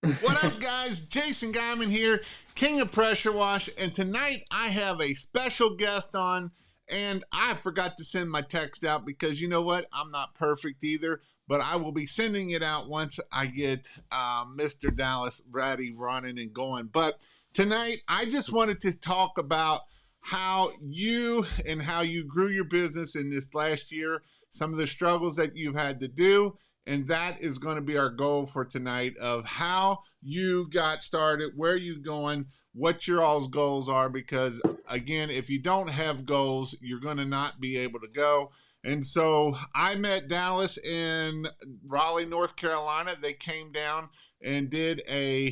What up, guys? Jason Guyman here, King of Pressure Wash, and tonight I have a special guest on. And I forgot to send my text out because you know what? I'm not perfect either, but I will be sending it out once I get Mr. Dallas ready, running, and going. But tonight, I just wanted to talk about how you grew your business in this last year, some of the struggles that you've had to do, and that is going to be our goal for tonight of how you got started, where you going, what your all's goals are, because again, if you don't have goals, you're going to not be able to go. And so I met Dallas in Raleigh, North Carolina. They came down and did a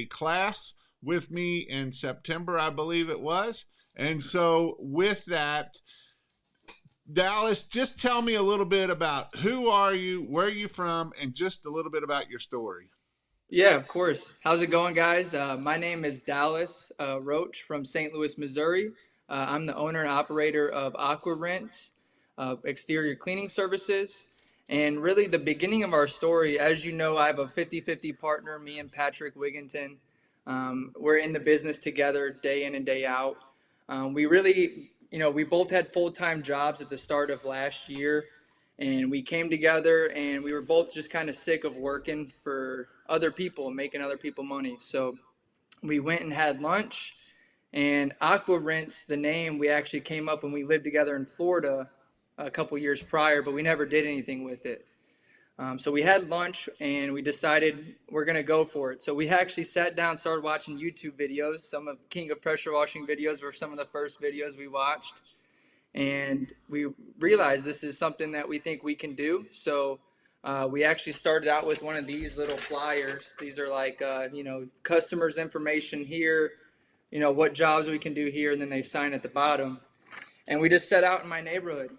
class with me in September, I believe it was. And so with that, Dallas, just tell me a little bit about who are you, where are you from, and just a little bit about your story. Yeah, of course. How's it going, guys? My name is Dallas Roach from St. Louis, Missouri. I'm the owner and operator of Aqua Rents, exterior cleaning services. And really, the beginning of our story, as you know, I have a 50-50 partner, me and Patrick Wigginton. We're in the business together day in and day out. We really, we both had full-time jobs at the start of last year, and we came together and we were both just kind of sick of working for other people and making other people money. So we went and had lunch, and Aqua Rents, the name, we actually came up when we lived together in Florida a couple years prior, but we never did anything with it. So we had lunch and we decided we're gonna go for it. So we actually sat down, started watching YouTube videos. Some of King of Pressure Washing videos were some of the first videos we watched, and we realized this is something that we think we can do. So we actually started out with one of these little flyers. These are like, customers' information here, what jobs we can do here, and then they sign at the bottom. And we just set out in my neighborhood.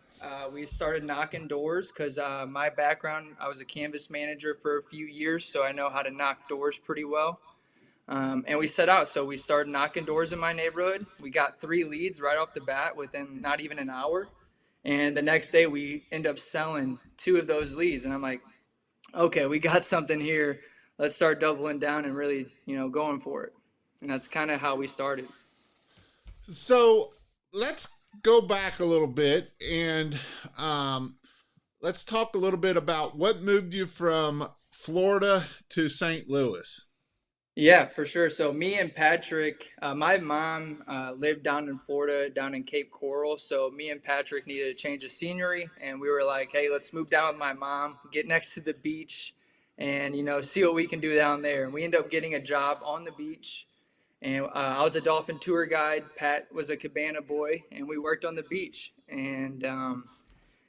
We started knocking doors because my background, I was a canvas manager for a few years, so I know how to knock doors pretty well. And we set out. So we started knocking doors in my neighborhood. We got 3 leads right off the bat within not even an hour. And the next day we end up selling 2 of those leads. And I'm like, okay, we got something here. Let's start doubling down and really, going for it. And that's kind of how we started. So let's go back a little bit and um, let's talk a little bit about what moved you from Florida to St. Louis. Yeah, for sure. So me and Patrick, my mom lived down in Florida, down in Cape Coral. So me and Patrick needed a change of scenery, and we were like, "Hey, let's move down with my mom, get next to the beach, and see what we can do down there." And we ended up getting a job on the beach, and I was a dolphin tour guide. Pat was a cabana boy, and we worked on the beach. And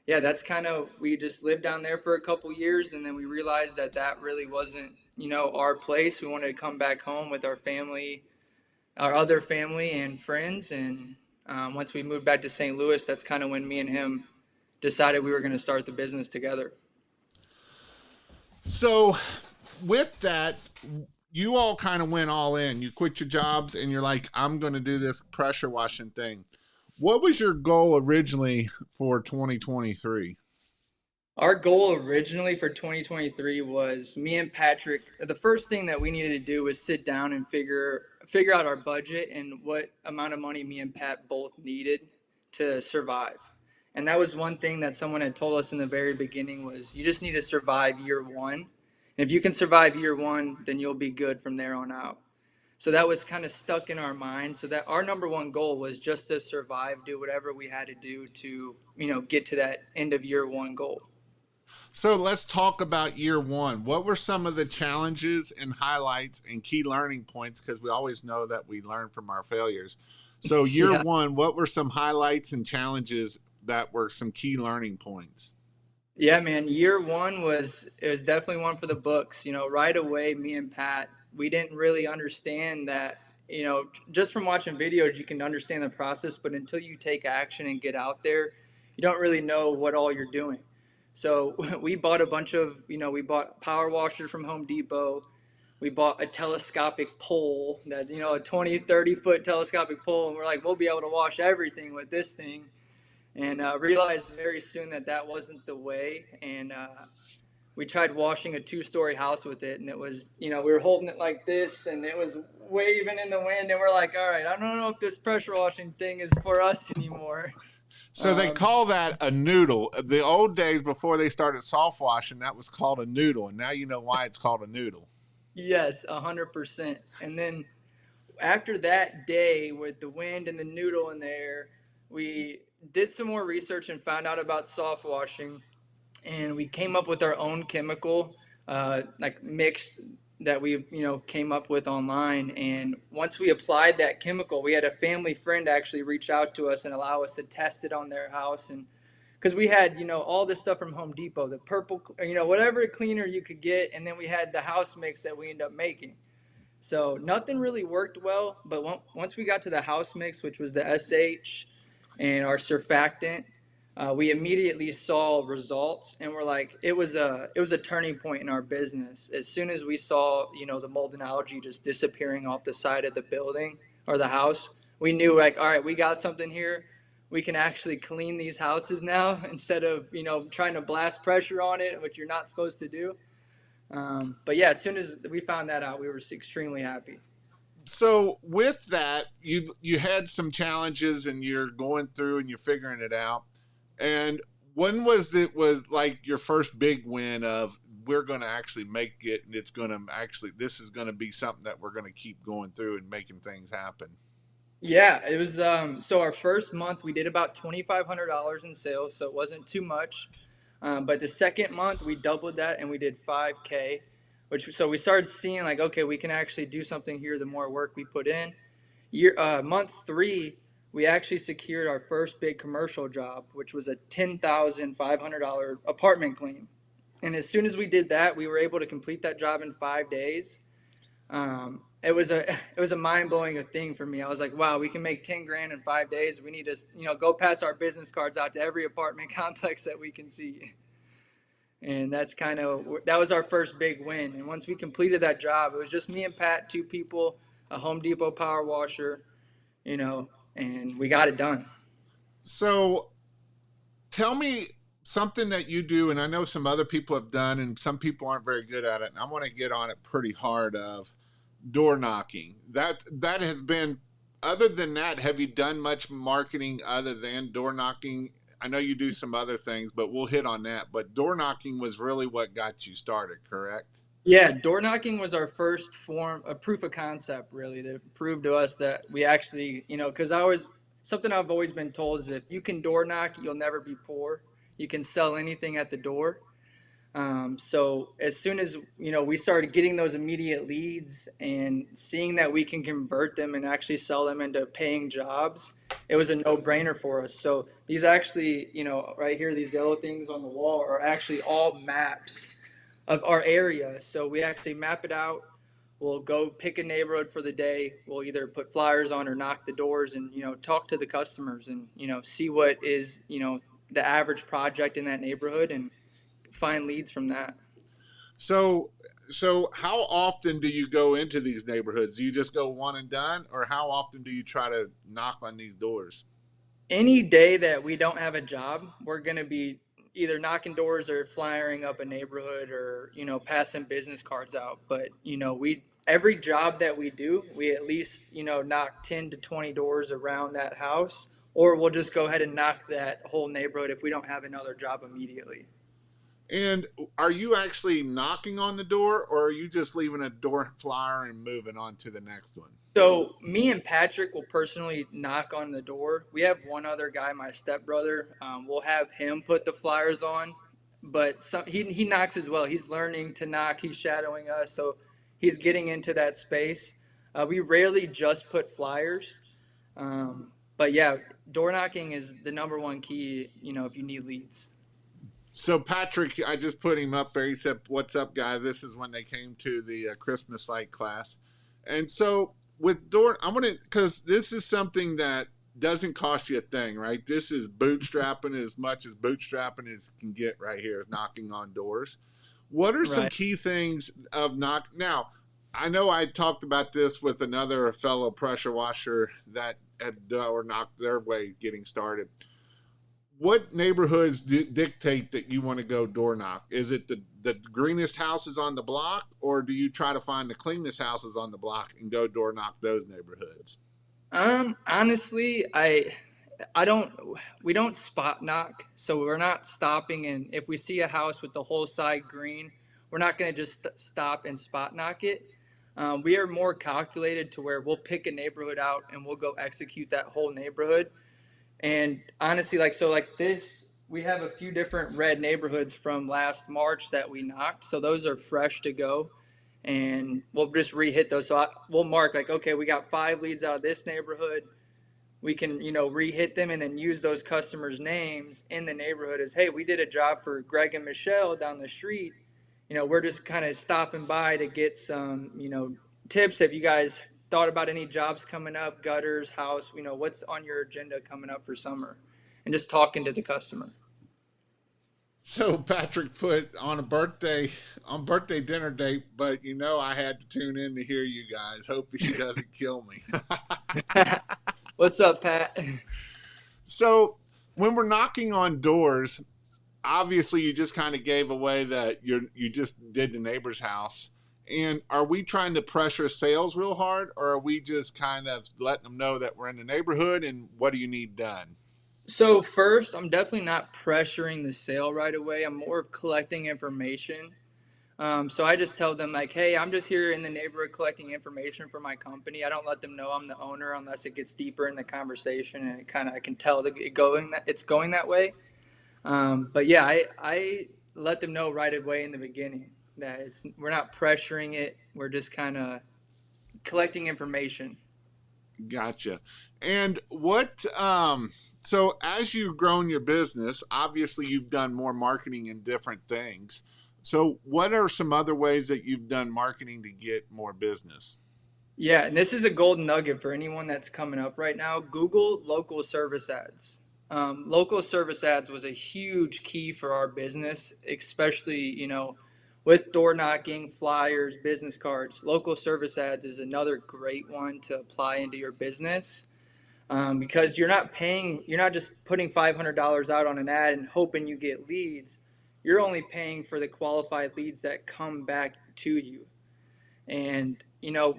yeah, that's kind of, we just lived down there for a couple years, and then we realized that that really wasn't, our place. We wanted to come back home with our family, our other family and friends. And once we moved back to St. Louis, that's kind of when me and him decided we were going to start the business together. So with that, you all kind of went all in. You quit your jobs and you're like, I'm going to do this pressure washing thing. What was your goal originally for 2023? Our goal originally for 2023 was me and Patrick. The first thing that we needed to do was sit down and figure out our budget and what amount of money me and Pat both needed to survive. And that was one thing that someone had told us in the very beginning was you just need to survive year one. And if you can survive year one, then you'll be good from there on out. So that was kind of stuck in our mind. So that our number one goal was just to survive, do whatever we had to do to, get to that end of year one goal. So let's talk about year one. What were some of the challenges and highlights and key learning points? Because we always know that we learn from our failures. So, year Yeah. one, what were some highlights and challenges that were some key learning points? Yeah, man. Year one was it was definitely one for the books. Right away, me and Pat, we didn't really understand that. Just from watching videos, you can understand the process, but until you take action and get out there, you don't really know what all you're doing. So we bought a bunch of, we bought power washers from Home Depot. We bought a telescopic pole that, a 20, 30 foot telescopic pole, and we're like, we'll be able to wash everything with this thing. And realized very soon that that wasn't the way. And we tried washing a 2-story house with it, and it was, we were holding it like this, and it was waving in the wind, and we're like, all right, I don't know if this pressure washing thing is for us anymore. So they Um, call that a noodle. The old days before they started soft washing, that was called a noodle, and now you know why it's called a noodle. yes, 100%. And then after that day with the wind and the noodle in the air, we did some more research and found out about soft washing, and we came up with our own chemical, like mix that we came up with online. And once we applied that chemical, we had a family friend actually reach out to us and allow us to test it on their house. And because we had all this stuff from Home Depot, the purple, whatever cleaner you could get, and then we had the house mix that we ended up making. So nothing really worked well, but once we got to the house mix, which was the SH and our surfactant, we immediately saw results, and we're like, it was a turning point in our business. As soon as we saw the mold and algae just disappearing off the side of the building or the house, we knew, like, all right, we got something here. We can actually clean these houses now instead of trying to blast pressure on it, which you're not supposed to do. But yeah, as soon as we found that out, we were extremely happy. So with that, you had some challenges, and you're going through and you're figuring it out. And when was like your first big win of we're going to actually make it, and it's going to actually this is going to be something that we're going to keep going through and making things happen. Yeah, it was so our first month we did about $2,500 in sales, so it wasn't too much. But the second month we doubled that and we did 5K, which so we started seeing like, okay, we can actually do something here the more work we put in. Month 3 we actually secured our first big commercial job, which was a $10,500 apartment clean. And as soon as we did that, we were able to complete that job in 5 days. It was a mind blowing thing for me. I was like, wow, we can make 10 grand in 5 days. We need to go pass our business cards out to every apartment complex that we can see. And that was our first big win. And once we completed that job, it was just me and Pat, two people, a Home Depot power washer, you know, and we got it done. So tell me something that you do, and I know some other people have done, and some people aren't very good at it. And I want to get on it pretty hard. Of door knocking. That has been. Other than that, have you done much marketing other than door knocking? I know you do some other things, but we'll hit on that. But door knocking was really what got you started, correct? Yeah, door knocking was our first form, a proof of concept, really, to prove to us that we actually, because something I've always been told is if you can door knock, you'll never be poor. You can sell anything at the door. So as soon as we started getting those immediate leads and seeing that we can convert them and actually sell them into paying jobs, it was a no-brainer for us. So these actually, right here, these yellow things on the wall are actually all maps of our area. So we actually map it out. We'll go pick a neighborhood for the day. We'll either put flyers on or knock the doors and talk to the customers and see what is the average project in that neighborhood and find leads from that. So, so how often do you go into these neighborhoods? Do you just go one and done, or how often do you try to knock on these doors? Any day that we don't have a job, we're going to be either knocking doors or flyering up a neighborhood or, passing business cards out. But, we every job that we do, we at least, knock 10 to 20 doors around that house, or we'll just go ahead and knock that whole neighborhood if we don't have another job immediately. And are you actually knocking on the door, or are you just leaving a door flyer and moving on to the next one? So me and Patrick will personally knock on the door. We have one other guy, my stepbrother. We'll have him put the flyers on, but he knocks as well. He's learning to knock. He's shadowing us, so he's getting into that space. We rarely just put flyers, but yeah, door knocking is the number one key. If you need leads. So Patrick, I just put him up there. He said, "What's up, guys?" This is when they came to the Christmas light class, and so with door, I'm gonna because this is something that doesn't cost you a thing, right? This is bootstrapping as much as bootstrapping as can get right here, is knocking on doors. What are some Right. key things of knock? Now, I know I talked about this with another fellow pressure washer that had or knocked their way getting started. what neighborhoods dictate that you want to go door knock? Is it the greenest houses on the block, or do you try to find the cleanest houses on the block and go door knock those neighborhoods? Honestly, I don't, we don't spot knock, so we're not stopping. And if we see a house with the whole side green, we're not going to just stop and spot knock it. We are more calculated to where we'll pick a neighborhood out and we'll go execute that whole neighborhood. And honestly, like, so like this, we have a few different red neighborhoods from last March that we knocked. So those are fresh to go. And we'll just re-hit those. So we'll mark like, okay, we got 5 leads out of this neighborhood. We can, re-hit them and then use those customers' names in the neighborhood as, hey, we did a job for Greg and Michelle down the street. We're just kind of stopping by to get some, tips. Have you guys thought about any jobs coming up, gutters, house, what's on your agenda coming up for summer? And just talking to the customer. So Patrick put on birthday dinner date, but I had to tune in to hear you guys. Hope he doesn't kill me. What's up, Pat? So when we're knocking on doors, obviously you just kind of gave away that you just did the neighbor's house. And are we trying to pressure sales real hard, or are we just kind of letting them know that we're in the neighborhood and what do you need done? So first, I'm definitely not pressuring the sale right away. I'm more of collecting information. So I just tell them like, hey, I'm just here in the neighborhood collecting information for my company. I don't let them know I'm the owner unless it gets deeper in the conversation and it kind of I can tell that it's going that way. But yeah, I let them know right away in the beginning that we're not pressuring it. We're just kind of collecting information. Gotcha. And so as you've grown your business, obviously you've done more marketing and different things. So what are some other ways that you've done marketing to get more business? Yeah, and this is a golden nugget for anyone that's coming up right now. Google local service ads. Local service ads was a huge key for our business, especially, with door knocking, flyers, business cards. Local service ads is another great one to apply into your business because you're not just putting $500 out on an ad and hoping you get leads. You're only paying for the qualified leads that come back to you. And,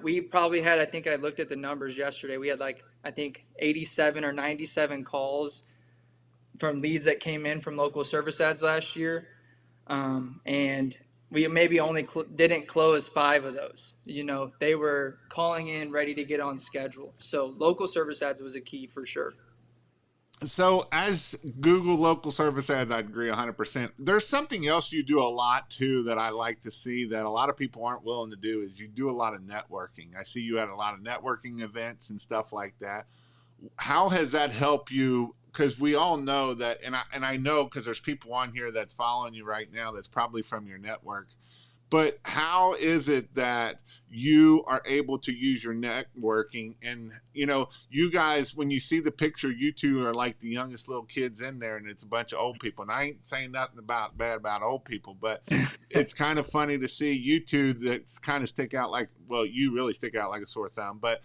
we probably had, I think I looked at the numbers yesterday. We had like, I think 87 or 97 calls from leads that came in from local service ads last year. And we maybe only didn't close 5 of those. They were calling in ready to get on schedule. So local service ads was a key for sure. So as Google local service ads, I'd agree 100%. There's something else you do a lot too that I like to see that a lot of people aren't willing to do is you do a lot of networking. I see you at a lot of networking events and stuff like that. How has that helped you? Because we all know that, and I know because there's people on here that's following you right now that's probably from your network. But how is it that you are able to use your networking? And you guys, when you see the picture, you two are like the youngest little kids in there, and it's a bunch of old people. And I ain't saying nothing about bad about old people, but it's kind of funny to see you two that kind of stick out like, well, you really stick out like a sore thumb, but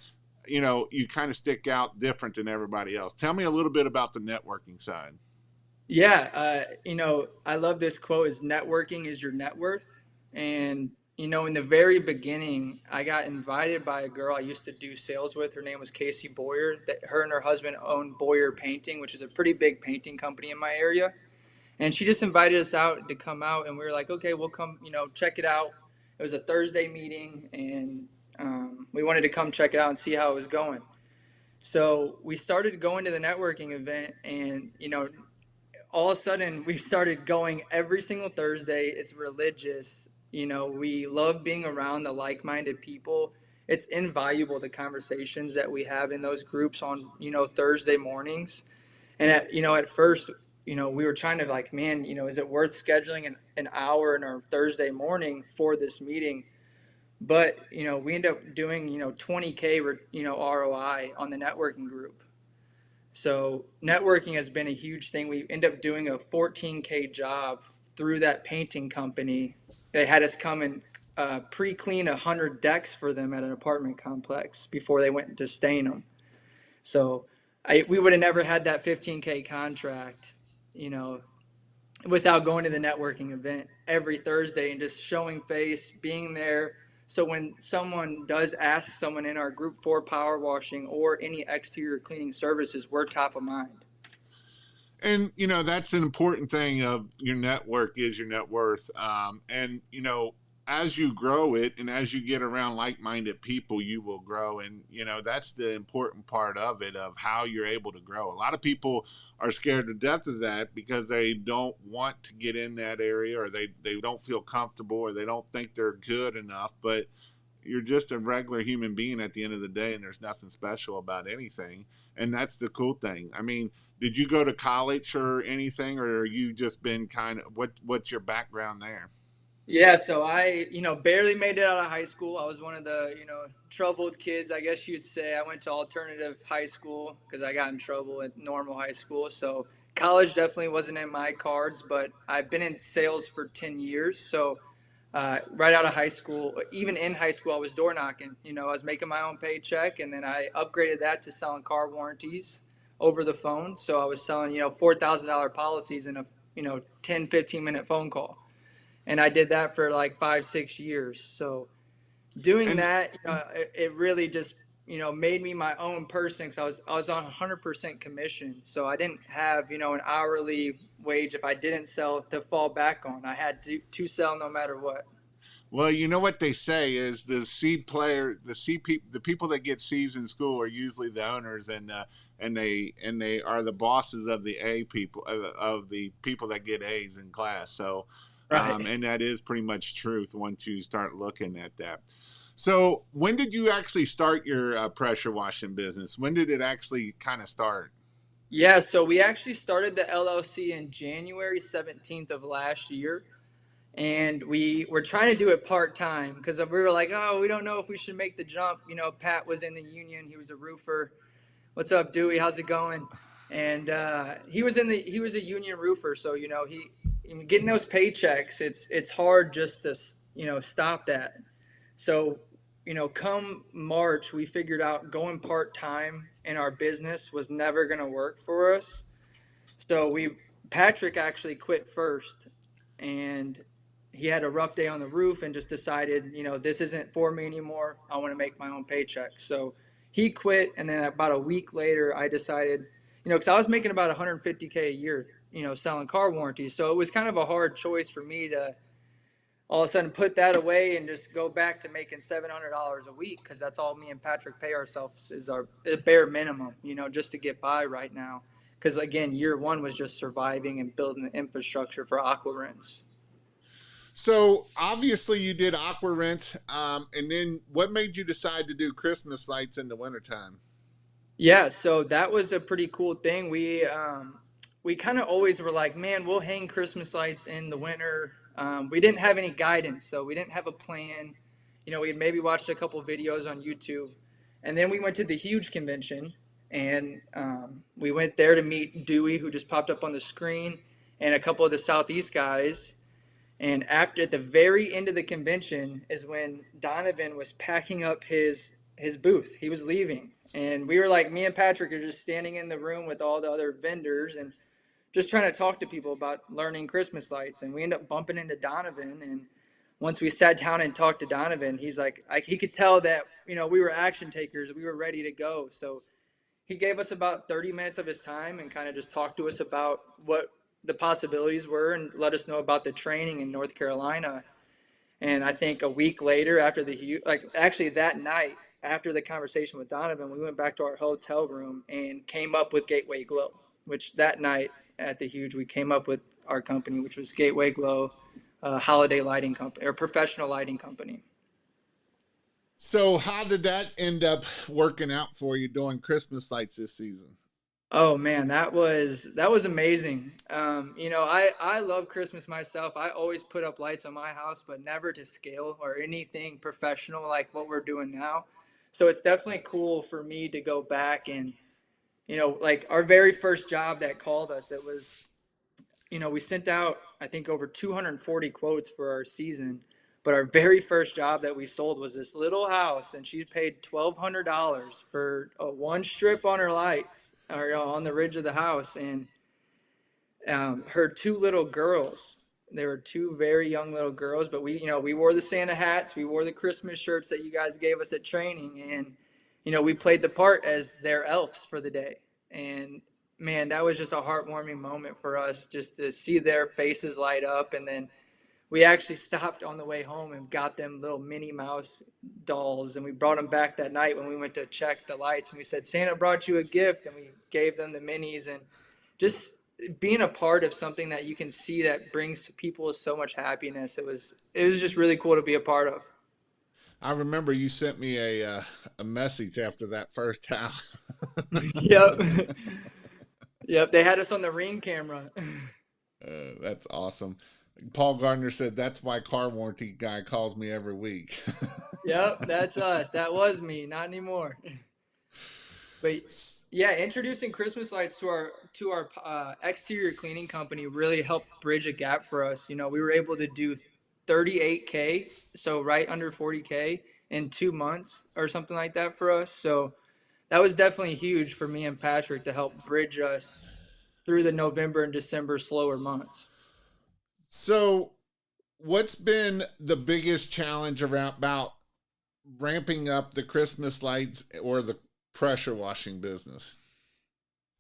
you kind of stick out different than everybody else. Tell me a little bit about the networking side. Yeah, I love this quote is networking is your net worth. And, in the very beginning, I got invited by a girl I used to do sales with. Her name was Casey Boyer. That her and her husband owned Boyer Painting, which is a pretty big painting company in my area. And she just invited us out to come out, and we were like, okay, we'll come, check it out. It was a Thursday meeting, and we wanted to come check it out and see how it was going. So we started going to the networking event, and all of a sudden we started going every single Thursday. It's religious. We love being around the like-minded people. It's invaluable the conversations that we have in those groups on, Thursday mornings. And at first, we were trying to like, man, is it worth scheduling an hour in our Thursday morning for this meeting? But, we end up doing, 20K, ROI on the networking group. So networking has been a huge thing. We end up doing a 14K job through that painting company. They had us come and pre-clean 100 decks for them at an apartment complex before they went to stain them. So we would have never had that 15K contract you know, without going to the networking event every Thursday and just showing face, being there. So when someone does ask someone in our group for power washing or any exterior cleaning services, we're top of mind. And that's an important thing of your network is your net worth. And as you grow it and as you get around like-minded people, you will grow. And that's the important part of it, of how you're able to grow. A lot of people are scared to death of that because they don't want to get in that area, or they don't feel comfortable, or they don't think they're good enough. But you're just a regular human being at the end of the day, and there's nothing special about anything. And that's the cool thing. I mean, did you go to college or anything, or you just been kind of what's your background there? Yeah, so I, barely made it out of high school. I was one of the, troubled kids, I guess you'd say. I went to alternative high school because I got in trouble at normal high school. So college definitely wasn't in my cards, but I've been in sales for 10 years. So right out of high school, even in high school, I was door knocking. I was making my own paycheck, and then I upgraded that to selling car warranties over the phone. So I was selling, $4,000 policies in a, 10, 15-minute phone call, and I did that for like 5, 6 years. So doing And that, it really just made me my own person because I was on 100% commission. So I didn't have an hourly wage if I didn't sell to fall back on. I had to sell no matter what. well, you know what they say is the C player, the people that get C's in school are usually the owners, and they are the bosses of the A people, of the people that get A's in class. So, Right. and that is pretty much truth once you start looking at that. So, when did you actually start your pressure washing business? When did it actually kind of start? Yeah, so we actually started the LLC in January 17th of last year, and we were trying to do it part time because we were like, oh, we don't know if we should make the jump. Pat was in the union, he was a roofer. What's up, Dewey? How's it going? And he was a union roofer, so he getting those paychecks. It's hard just to stop that. So come March, we figured out going part time in our business was never going to work for us. So Patrick actually quit first, and he had a rough day on the roof and just decided, this isn't for me anymore. I want to make my own paycheck. So he quit, and then about a week later, I decided, because I was making about 150K a year, selling car warranties. So it was kind of a hard choice for me to all of a sudden put that away and just go back to making $700 a week because that's all me and Patrick pay ourselves is our bare minimum, just to get by right now. Because again, year one was just surviving and building the infrastructure for Aqua Rents. So obviously you did aqua rent, and then what made you decide to do Christmas lights in the wintertime? Yeah, so that was a pretty cool thing. We kind of always were like, man, we'll hang Christmas lights in the winter. We didn't have any guidance, though. We didn't have a plan. We had maybe watched a couple videos on YouTube, and then we went to the huge convention, and we went there to meet Dewey, who just popped up on the screen, and a couple of the Southeast guys. And after at the very end of the convention is when Donovan was packing up his booth. He was leaving. And we were like, me and Patrick are just standing in the room with all the other vendors and just trying to talk to people about learning Christmas lights. And we ended up bumping into Donovan. And once we sat down and talked to Donovan, he's like, he could tell that, we were action takers. We were ready to go. So he gave us about 30 minutes of his time and kind of just talked to us about what the possibilities were and let us know about the training in North Carolina. And I think a week later, after actually that night, after the conversation with Donovan, we went back to our hotel room and came up with Gateway Glow, which that night at the Huge, we came up with our company, which was Gateway Glow, holiday lighting company or professional lighting company. So how did that end up working out for you doing Christmas lights this season? Oh man, that was amazing. I love Christmas myself. I always put up lights on my house, but never to scale or anything professional like what we're doing now. So it's definitely cool for me to go back and like our very first job that called us, it was we sent out, I think, over 240 quotes for our season. But our very first job that we sold was this little house, and she paid $1,200 for one strip on her lights or on the ridge of the house. And her two little girls. They were two very young little girls, but we wore the Santa hats, we wore the Christmas shirts that you guys gave us at training, and we played the part as their elves for the day. And man, that was just a heartwarming moment for us, just to see their faces light up. And then we actually stopped on the way home and got them little Minnie Mouse dolls, and we brought them back that night when we went to check the lights. And we said, Santa brought you a gift, and we gave them the minis. And just being a part of something that you can see that brings people so much happiness, it was just really cool to be a part of. I remember you sent me a message after that first house. Yep. Yep, they had us on the Ring camera. That's awesome. Paul Gardner said that's why car warranty guy calls me every week. Yep, that's us. That was me, not anymore. But yeah, introducing Christmas lights to our exterior cleaning company really helped bridge a gap for us. We were able to do 38K, so right under 40K in 2 months or something like that for us. So that was definitely huge for me and Patrick to help bridge us through the November and December slower months. So, what's been the biggest challenge around about ramping up the Christmas lights or the pressure washing business?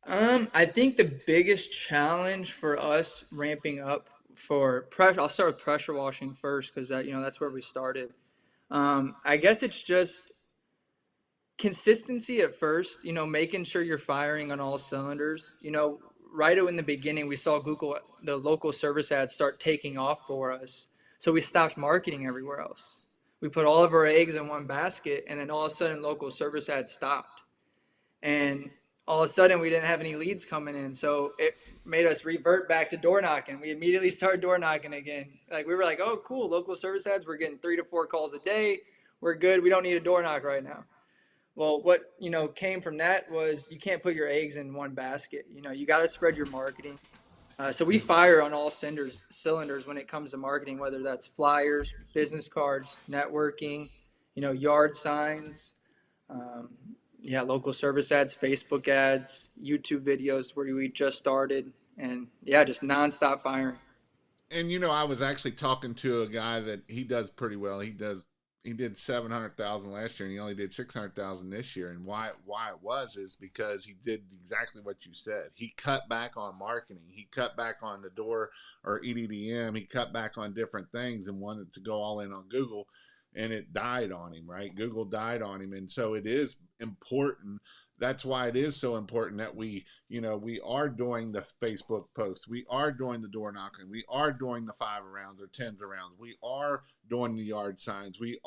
I think the biggest challenge for us ramping up for pressure, I'll start with pressure washing first because that's where we started. I guess it's just consistency at first, making sure you're firing on all cylinders. Right in the beginning, we saw Google, the local service ads start taking off for us. So we stopped marketing everywhere else. We put all of our eggs in one basket, and then all of a sudden, local service ads stopped. And all of a sudden, we didn't have any leads coming in. So it made us revert back to door knocking. We immediately started door knocking again. Like, we were like, oh, cool, local service ads, we're getting 3 to 4 calls a day. We're good. We don't need a door knock right now. Well, what came from that was you can't put your eggs in one basket. You got to spread your marketing. So we fire on all cylinders when it comes to marketing, whether that's flyers, business cards, networking, yard signs, um, yeah, local service ads, Facebook ads, YouTube videos where we just started, and yeah, just nonstop firing. And I was actually talking to a guy that he does pretty well. He did 700,000 last year, and he only did 600,000 this year. And why it was is because he did exactly what you said. He cut back on marketing. He cut back on the door or EDDM. He cut back on different things and wanted to go all in on Google, and it died on him. Right? Google died on him, and so it is important. That's why it is so important that we are doing the Facebook posts, we are doing the door knocking, we are doing the 5 rounds or 10s arounds, we are doing the yard signs, we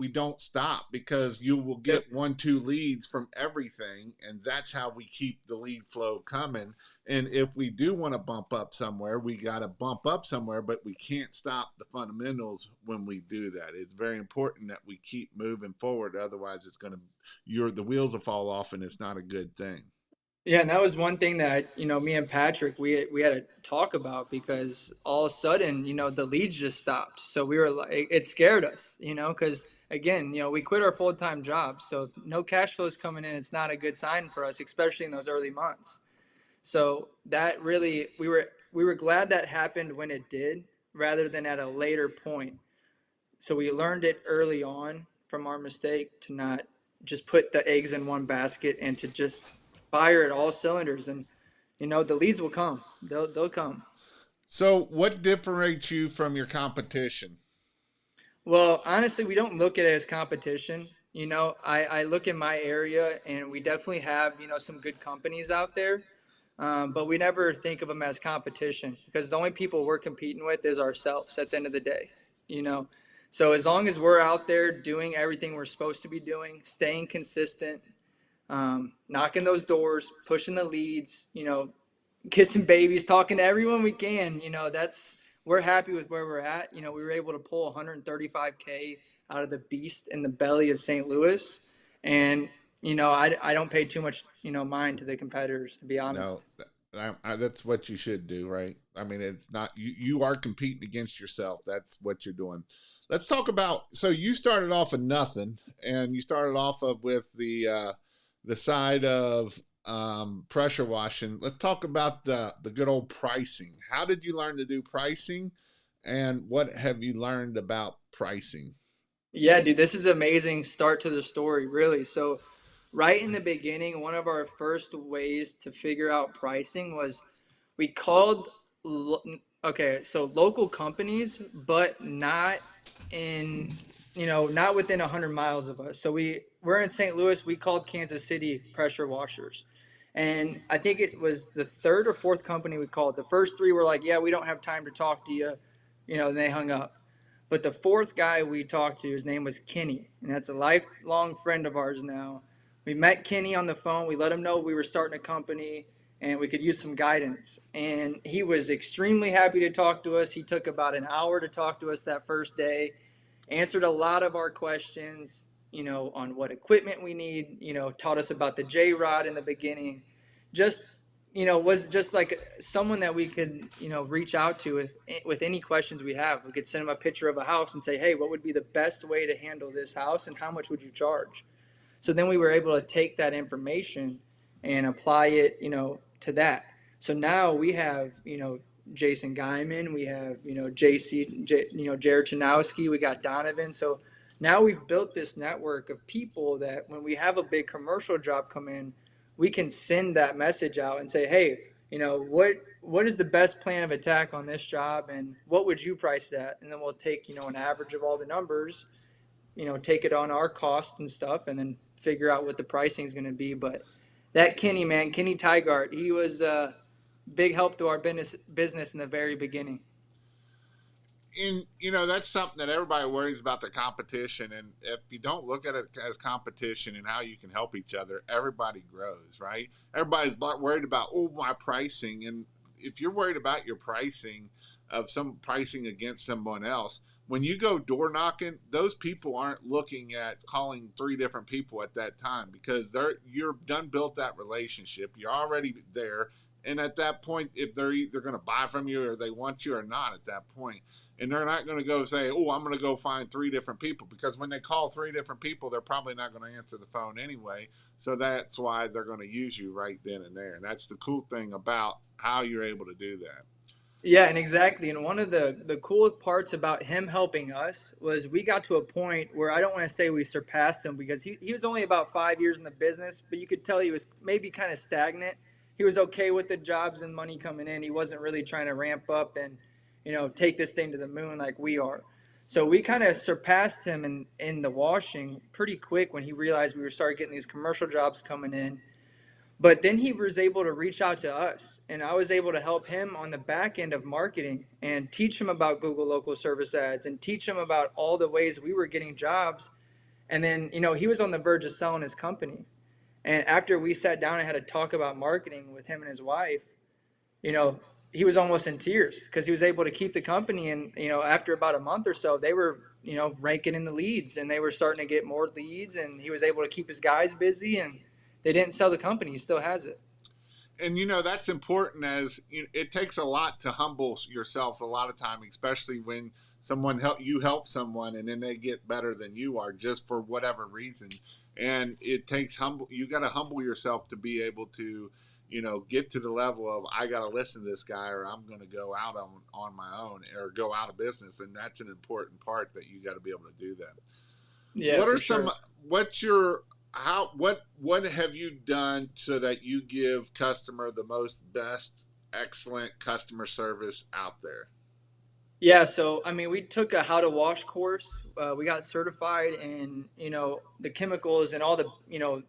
don't stop, because you will Yep. get 1 2 leads from everything, and that's how we keep the lead flow coming. And if we do want to bump up somewhere, we got to bump up somewhere, but we can't stop the fundamentals when we do that. It's very important that we keep moving forward, otherwise it's going to the wheels will fall off, and it's not a good thing. Yeah, and that was one thing that me and Patrick we had to talk about because all of a sudden the leads just stopped. So we were like, it scared us, because again we quit our full time jobs, so no cash flows coming in. It's not a good sign for us, especially in those early months. So that really we were glad that happened when it did, rather than at a later point. So we learned it early on from our mistake to not just put the eggs in one basket and to just fire at all cylinders. And the leads will come. They'll come. So, what differentiates you from your competition? Well, honestly, we don't look at it as competition. I look in my area, and we definitely have some good companies out there, but we never think of them as competition because the only people we're competing with is ourselves at the end of the day. You know, so as long as we're out there doing everything we're supposed to be doing, staying consistent, knocking those doors, pushing the leads, kissing babies, talking to everyone we can. That's we're happy with where we're at. We were able to pull 135K out of the beast in the belly of St. Louis, and I don't pay too much mind to the competitors, to be No, honest. that's what you should do, right? I mean, it's not you are competing against yourself. That's what you're doing. Let's talk about. So you started off of nothing, and you started off of with the side of pressure washing. Let's talk about the good old pricing. How did you learn to do pricing, and what have you learned about pricing? Yeah, dude, this is an amazing start to the story, really. So, right in the beginning, one of our first ways to figure out pricing was we called, lo- okay, so local companies, but not in, not within 100 miles of us. So we're in St. Louis, we called Kansas City pressure washers. And I think it was the third or fourth company we called. The first three were like, yeah, we don't have time to talk to you, and they hung up. But the fourth guy we talked to, his name was Kenny, and that's a lifelong friend of ours now. We met Kenny on the phone. We let him know we were starting a company and we could use some guidance. And he was extremely happy to talk to us. He took about an hour to talk to us that first day, answered a lot of our questions, on what equipment we need, taught us about the J Rod in the beginning. Just, was just like someone that we could, reach out to with any questions we have. We could send him a picture of a house and say, hey, what would be the best way to handle this house and how much would you charge? So then we were able to take that information and apply it, to that. So now we have, Jason Guyman, we have, Jared Chanowski, we got Donovan. So now we've built this network of people that when we have a big commercial job come in, we can send that message out and say, hey, what is the best plan of attack on this job and what would you price that? And then we'll take, an average of all the numbers, take it on our cost and stuff, and then figure out what the pricing is going to be. But that Kenny, man, Kenny Tygart, he was a big help to our business in the very beginning. And that's something that everybody worries about, the competition, and if you don't look at it as competition and how you can help each other, everybody grows, right? Everybody's worried about, oh, my pricing. And if you're worried about your pricing, of some pricing against someone else, when you go door knocking, those people aren't looking at calling three different people at that time, because you're done built that relationship, you're already there. And at that point, if they're either going to buy from you or they want you or not at that point, and they're not going to go say, oh, I'm going to go find three different people, because when they call three different people, they're probably not going to answer the phone anyway. So that's why they're going to use you right then and there. And that's the cool thing about how you're able to do that. Yeah, and exactly. And one of the cool parts about him helping us was we got to a point where I don't want to say we surpassed him because he was only about 5 years in the business, but you could tell he was maybe kind of stagnant. He was okay with the jobs and money coming in. He wasn't really trying to ramp up and, take this thing to the moon like we are. So we kind of surpassed him in the washing pretty quick when he realized we were starting getting these commercial jobs coming in. But then he was able to reach out to us, and I was able to help him on the back end of marketing and teach him about Google local service ads and teach him about all the ways we were getting jobs. And then, he was on the verge of selling his company. And after we sat down and had a talk about marketing with him and his wife, you know, he was almost in tears because he was able to keep the company. And, after about a month or so, they were, ranking in the leads and they were starting to get more leads. And he was able to keep his guys busy and they didn't sell the company. He still has it. And that's important, as it takes a lot to humble yourself a lot of time, especially when help someone and then they get better than you are, just for whatever reason. And it takes you got to humble yourself to be able to get to the level of, I got to listen to this guy or I'm going to go out on my own or go out of business. And that's an important part, that you got to be able to do that. Yeah, What are for some sure. what's your how what have you done so that you give customer the most best excellent customer service out there? Yeah, so I mean, we took a how to wash course. We got certified in the chemicals and all the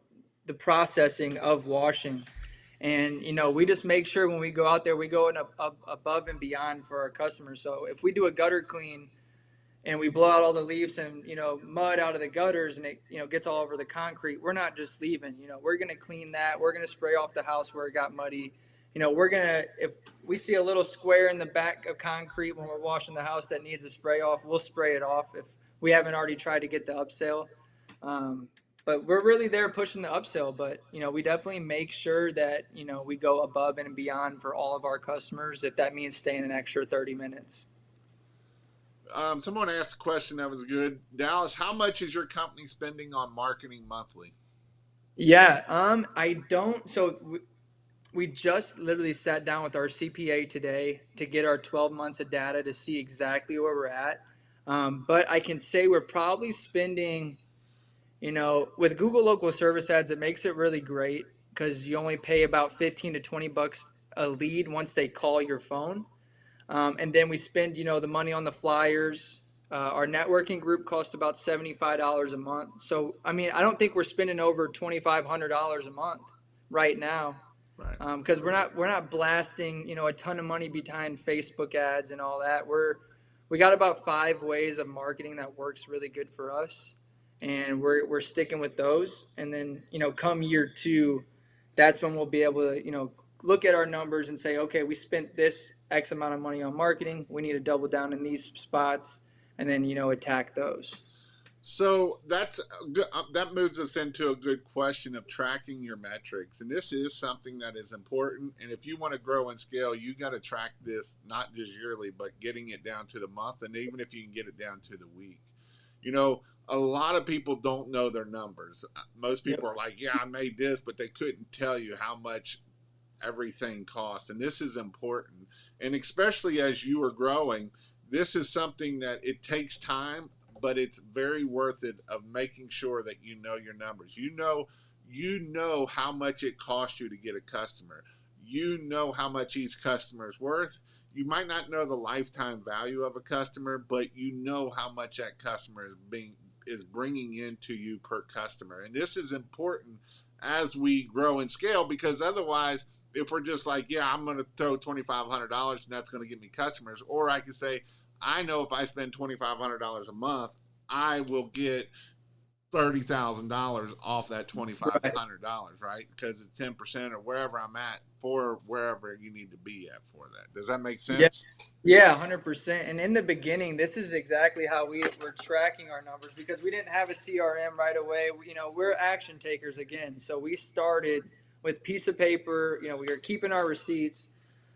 the processing of washing, and we just make sure when we go out there we go above and beyond for our customers. So if we do a gutter clean and we blow out all the leaves and mud out of the gutters and it gets all over the concrete, we're not just leaving. We're going to clean that, we're going to spray off the house where it got muddy. We're going to, if we see a little square in the back of concrete when we're washing the house that needs a spray off, we'll spray it off if we haven't already tried to get the upsell. um, but we're really there pushing the upsell. But we definitely make sure that we go above and beyond for all of our customers if that means staying an extra 30 minutes. Someone asked a question that was good. Dallas, how much is your company spending on marketing monthly? Yeah, I don't. We just literally sat down with our CPA today to get our 12 months of data to see exactly where we're at. But I can say we're probably spending, with Google local service ads, it makes it really great because you only pay about 15 to 20 bucks a lead once they call your phone. And then we spend, the money on the flyers. Our networking group costs about $75 a month. So, I mean, I don't think we're spending over $2,500 a month right now, Right. because we're not blasting, a ton of money behind Facebook ads and all that. We got about 5 ways of marketing that works really good for us, and we're sticking with those. And then, come year two, that's when we'll be able to, look at our numbers and say, okay, we spent this X amount of money on marketing. We need to double down in these spots, and then, attack those. So that's good. That moves us into a good question of tracking your metrics, and this is something that is important. And if you want to grow and scale, you got to track this not just yearly, but getting it down to the month, and even if you can get it down to the week. You know, a lot of people don't know their numbers. Most Yep. people are like, "Yeah, I made this," but they couldn't tell you how much everything costs. And this is important. And especially as you are growing, this is something that it takes time, but it's very worth it of making sure that you know your numbers. You know how much it costs you to get a customer. You know how much each customer is worth. You might not know the lifetime value of a customer, but you know how much that customer is bringing into you per customer. And this is important as we grow and scale, because otherwise, if we're just like, yeah, I'm going to throw $2,500 and that's going to get me customers, or I can say, I know if I spend $2,500 a month, I will get $30,000 off that Right. $2,500, right? Because it's 10% or wherever I'm at for wherever you need to be at for that. Does that make Yeah. sense? Yeah, 100%. And in the beginning, this is exactly how we were tracking our numbers because we didn't have a CRM right away. We're action takers again. So we started with piece of paper. We were keeping our receipts,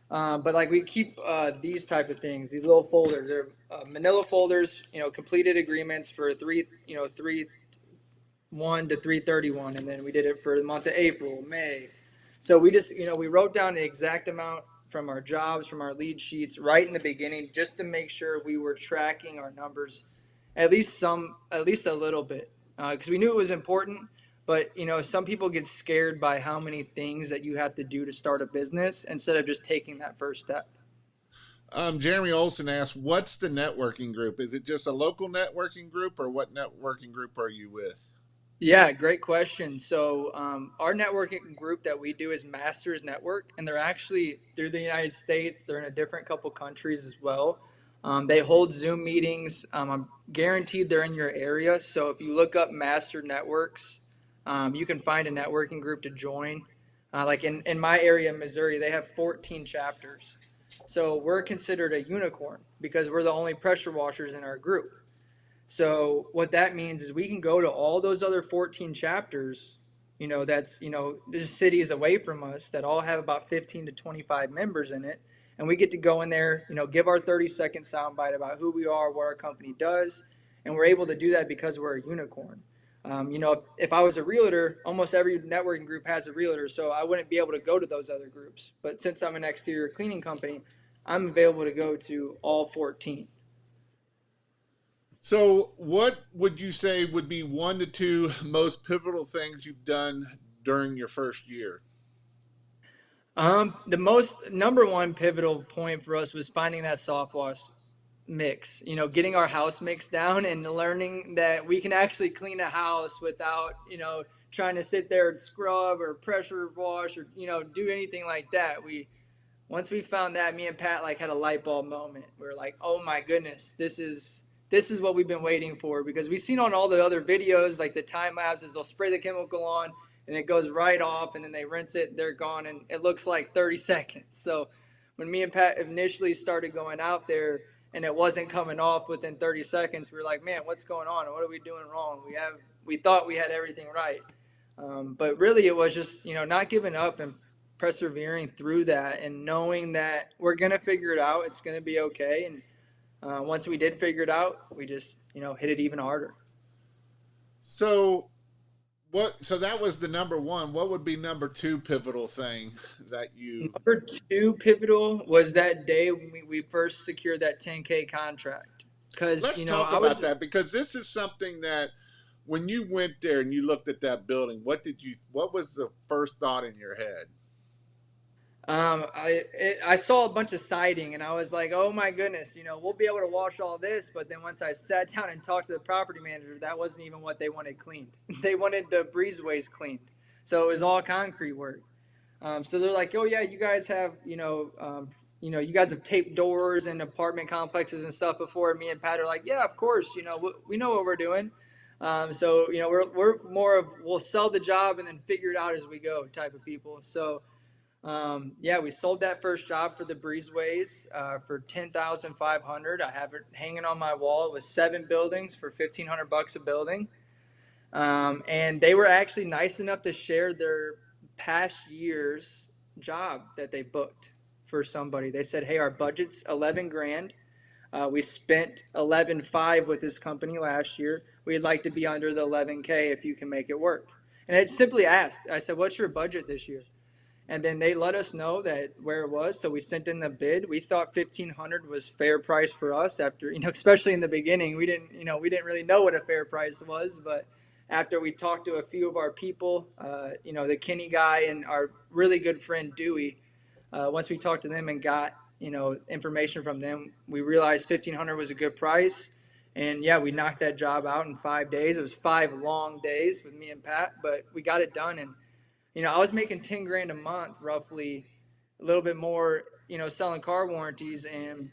but like we keep these type of things, these little folders. They're Manila folders. Completed agreements for 1 to 331, and then we did it for the month of April, May. So we just, we wrote down the exact amount from our jobs, from our lead sheets right in the beginning, just to make sure we were tracking our numbers at least a little bit, because we knew it was important. But some people get scared by how many things that you have to do to start a business instead of just taking that first step. Jeremy Olson asked, "What's the networking group? Is it just a local networking group, or what networking group are you with?" Yeah, great question. So, our networking group that we do is Masters Network, and they're actually through the United States. They're in a different couple countries as well. They hold Zoom meetings. I'm guaranteed they're in your area. So, if you look up Master Networks, you can find a networking group to join. Like in my area, Missouri, they have 14 chapters. So, we're considered a unicorn because we're the only pressure washers in our group. So what that means is we can go to all those other 14 chapters, that's, there's cities away from us that all have about 15 to 25 members in it. And we get to go in there, give our 30-second soundbite about who we are, what our company does. And we're able to do that because we're a unicorn. If I was a realtor, almost every networking group has a realtor, so I wouldn't be able to go to those other groups. But since I'm an exterior cleaning company, I'm available to go to all 14. So, what would you say would be one to two most pivotal things you've done during your first year? The most number one pivotal point for us was finding that soft wash mix. Getting our house mix down and learning that we can actually clean a house without, trying to sit there and scrub or pressure wash or do anything like that. We Once we found that, me and Pat like had a light bulb moment. We were like, "Oh my goodness, this is what we've been waiting for." Because we've seen on all the other videos, like the time lapses, they'll spray the chemical on and it goes right off, and then they rinse it, they're gone, and it looks like 30 seconds. So when me and Pat initially started going out there and it wasn't coming off within 30 seconds, we were like, "Man, what's going on? What are we doing wrong? We thought we had everything right." But really, it was just not giving up and persevering through that and knowing that we're gonna figure it out. It's gonna be okay. And once we did figure it out, we just hit it even harder. So, What? So that was the number one. What would be number two pivotal thing that you? Number two pivotal was that day when we first secured that 10K contract. Because, Let's talk I about was, that because this is something that when you went there and you looked at that building, what did you? What was the first thought in your head? I saw a bunch of siding and I was like, oh my goodness, we'll be able to wash all this. But then once I sat down and talked to the property manager, that wasn't even what they wanted cleaned. They wanted the breezeways cleaned. So it was all concrete work. So they're like, oh yeah, you guys have, you guys have taped doors in apartment complexes and stuff before. Me and Pat are like, yeah, of course, we know what we're doing. So we're more of we'll sell the job and then figure it out as we go type of people. So yeah, we sold that first job for the breezeways for 10,500. I have it hanging on my wall. It was 7 buildings for 1,500 bucks a building. And they were actually nice enough to share their past year's job that they booked for somebody. They said, "Hey, our budget's 11 grand. We spent 11.5 with this company last year. We'd like to be under the 11K if you can make it work." And I simply asked. I said, "What's your budget this year?" And then they let us know that where it was, so we sent in the bid. We thought 1,500 was fair price for us after, especially in the beginning, we didn't really know what a fair price was, but after we talked to a few of our people, the Kenny guy and our really good friend Dewey, once we talked to them and got information from them, we realized 1,500 was a good price. And yeah, we knocked that job out in 5 days. It was 5 long days with me and Pat, but we got it done. And I was making 10 grand a month, roughly, a little bit more, selling car warranties. And,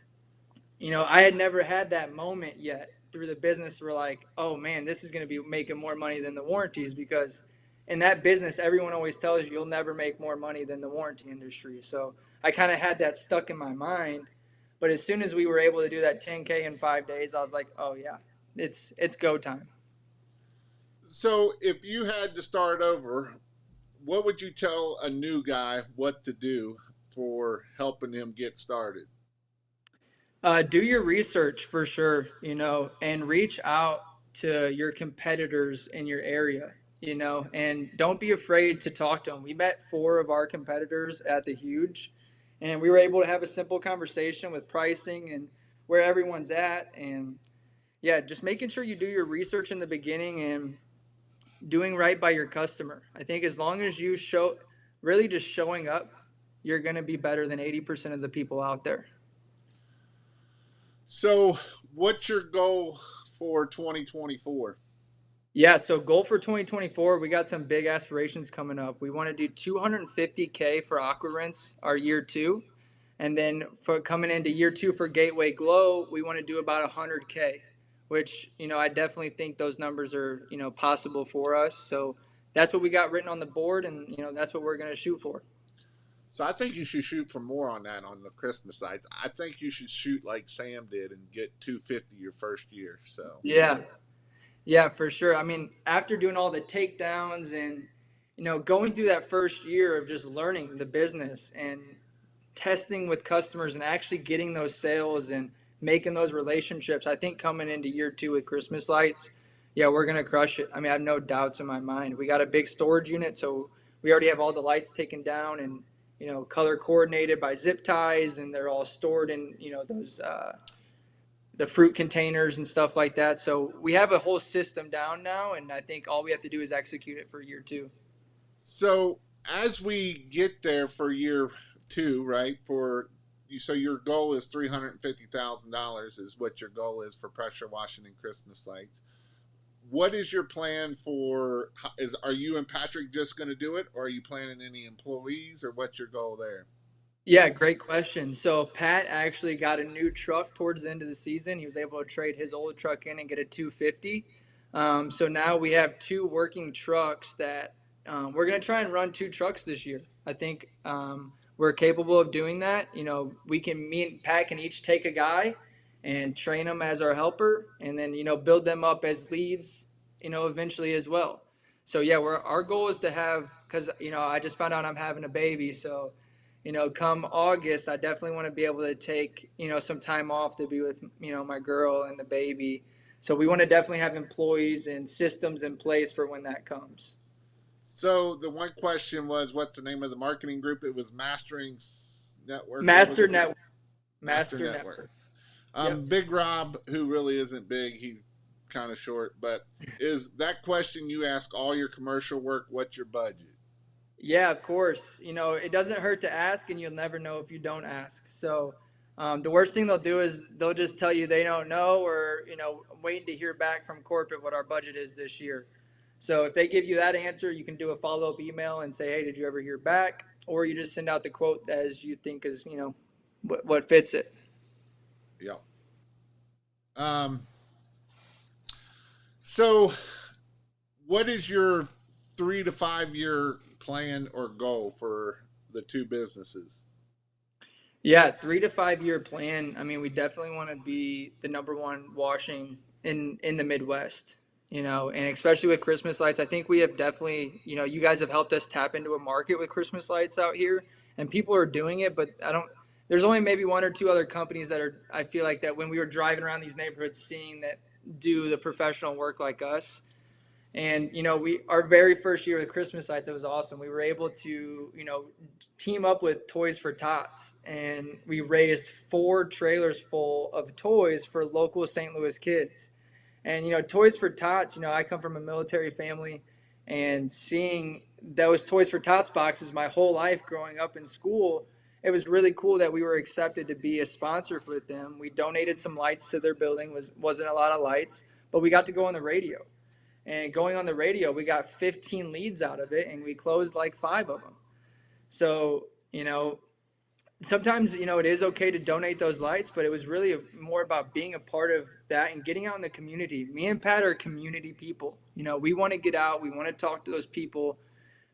I had never had that moment yet through the business where, like, oh man, this is going to be making more money than the warranties, because in that business, everyone always tells you you'll never make more money than the warranty industry. So I kind of had that stuck in my mind. But as soon as we were able to do that 10K in 5 days, I was like, oh yeah, it's go time. So if you had to start over, what would you tell a new guy what to do for helping him get started? Do your research for sure, and reach out to your competitors in your area, and don't be afraid to talk to them. We met 4 of our competitors at the Huge, and we were able to have a simple conversation with pricing and where everyone's at. And yeah, just making sure you do your research in the beginning and doing right by your customer. I think as long as you really just showing up, you're going to be better than 80% of the people out there. So, what's your goal for 2024? Yeah, so goal for 2024, we got some big aspirations coming up. We want to do 250K for AquaRents our year two. And then for coming into year two for Gateway Glow, we want to do about 100K, which, I definitely think those numbers are, possible for us. So that's what we got written on the board, and, that's what we're going to shoot for. So I think you should shoot for more on that on the Christmas sites. I think you should shoot like Sam did and get 250 your first year. So Yeah. Yeah, for sure. I mean, after doing all the takedowns and, going through that first year of just learning the business and testing with customers and actually getting those sales and making those relationships, I think coming into year two with Christmas lights, yeah, we're going to crush it. I mean, I have no doubts in my mind. We got a big storage unit, so we already have all the lights taken down and, color coordinated by zip ties, and they're all stored in, those the fruit containers and stuff like that. So we have a whole system down now, and I think all we have to do is execute it for year two. so as we get there for year two, right? For you, so your goal is $350,000 is what your goal is for pressure washing and Christmas lights. What is your plan for? Is are you and Patrick just going to do it, or are you planning any employees, or what's your goal there? Yeah, great question. So Pat actually got a new truck towards the end of the season. He was able to trade his old truck in and get a 250. So now we have 2 working trucks that we're going to try and run 2 trucks this year. I think we're capable of doing that. Me and Pat can each take a guy and train them as our helper, and then build them up as leads. Eventually as well. So yeah, our goal is to have, because I just found out I'm having a baby, so come August, I definitely want to be able to take, some time off to be with, my girl and the baby. So we want to definitely have employees and systems in place for when that comes. So the one question was, what's the name of the marketing group? It was Mastering Network. What was Master it called? Network. Master Master Network. Network. Yep. Big Rob, who really isn't big, he's kind of short, but is that question you ask all your commercial work? What's your budget? Yeah, of course. It doesn't hurt to ask, and you'll never know if you don't ask. So, the worst thing they'll do is they'll just tell you they don't know, or I'm waiting to hear back from corporate what our budget is this year. So, if they give you that answer, you can do a follow up email and say, "Hey, did you ever hear back?" Or you just send out the quote as you think is what fits it. Yeah. Um, so what is your 3 to 5 year plan or goal for the two businesses? Yeah, 3 to 5 year plan. I mean, we definitely want to be the number one washing in the Midwest. And especially with Christmas lights, I think we have definitely, you guys have helped us tap into a market with Christmas lights out here, and people are doing it. But I don't. There's only maybe one or two other companies that are. I feel like that when we were driving around these neighborhoods, seeing that do the professional work like us. And we our very first year with Christmas lights, it was awesome. We were able to team up with Toys for Tots, and we raised 4 trailers full of toys for local St. Louis kids. And Toys for Tots, I come from a military family, and seeing those Toys for Tots boxes my whole life growing up in school, it was really cool that we were accepted to be a sponsor for them. We donated some lights to their building. Wasn't a lot of lights, but we got to go on the radio. And going on the radio, we got 15 leads out of it, and we closed like 5 of them. So, sometimes, it is okay to donate those lights, but it was really more about being a part of that and getting out in the community. Me and Pat are community people. We want to get out, we want to talk to those people.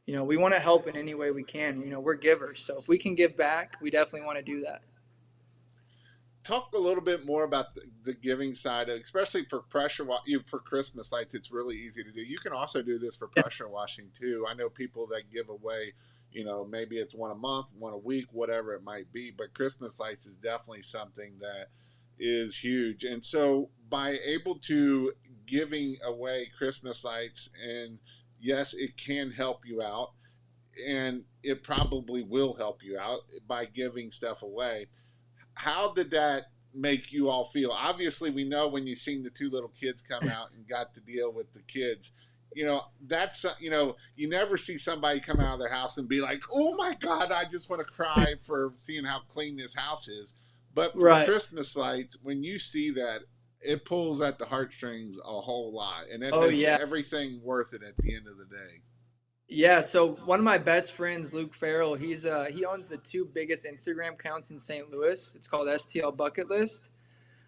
We want to help in any way we can. We're givers. So if we can give back, we definitely want to do that. Talk a little bit more about the giving side, especially for for Christmas lights. It's really easy to do. You can also do this for Yeah. pressure washing too. I know people that give away, maybe it's one a month, one a week, whatever it might be. But Christmas lights is definitely something that is huge. And so by able to giving away Christmas lights, and yes, it can help you out, and it probably will help you out by giving stuff away. How did that make you all feel? Obviously, we know when you seen the two little kids come out and got to deal with the kids. That's you never see somebody come out of their house and be like, "Oh my God, I just want to cry for seeing how clean this house is." But for Right. Christmas lights, when you see that, it pulls at the heartstrings a whole lot, and it Oh, makes yeah. everything worth it at the end of the day. Yeah, so one of my best friends, Luke Farrell, he owns the two biggest Instagram accounts in St. Louis. It's called STL Bucket List.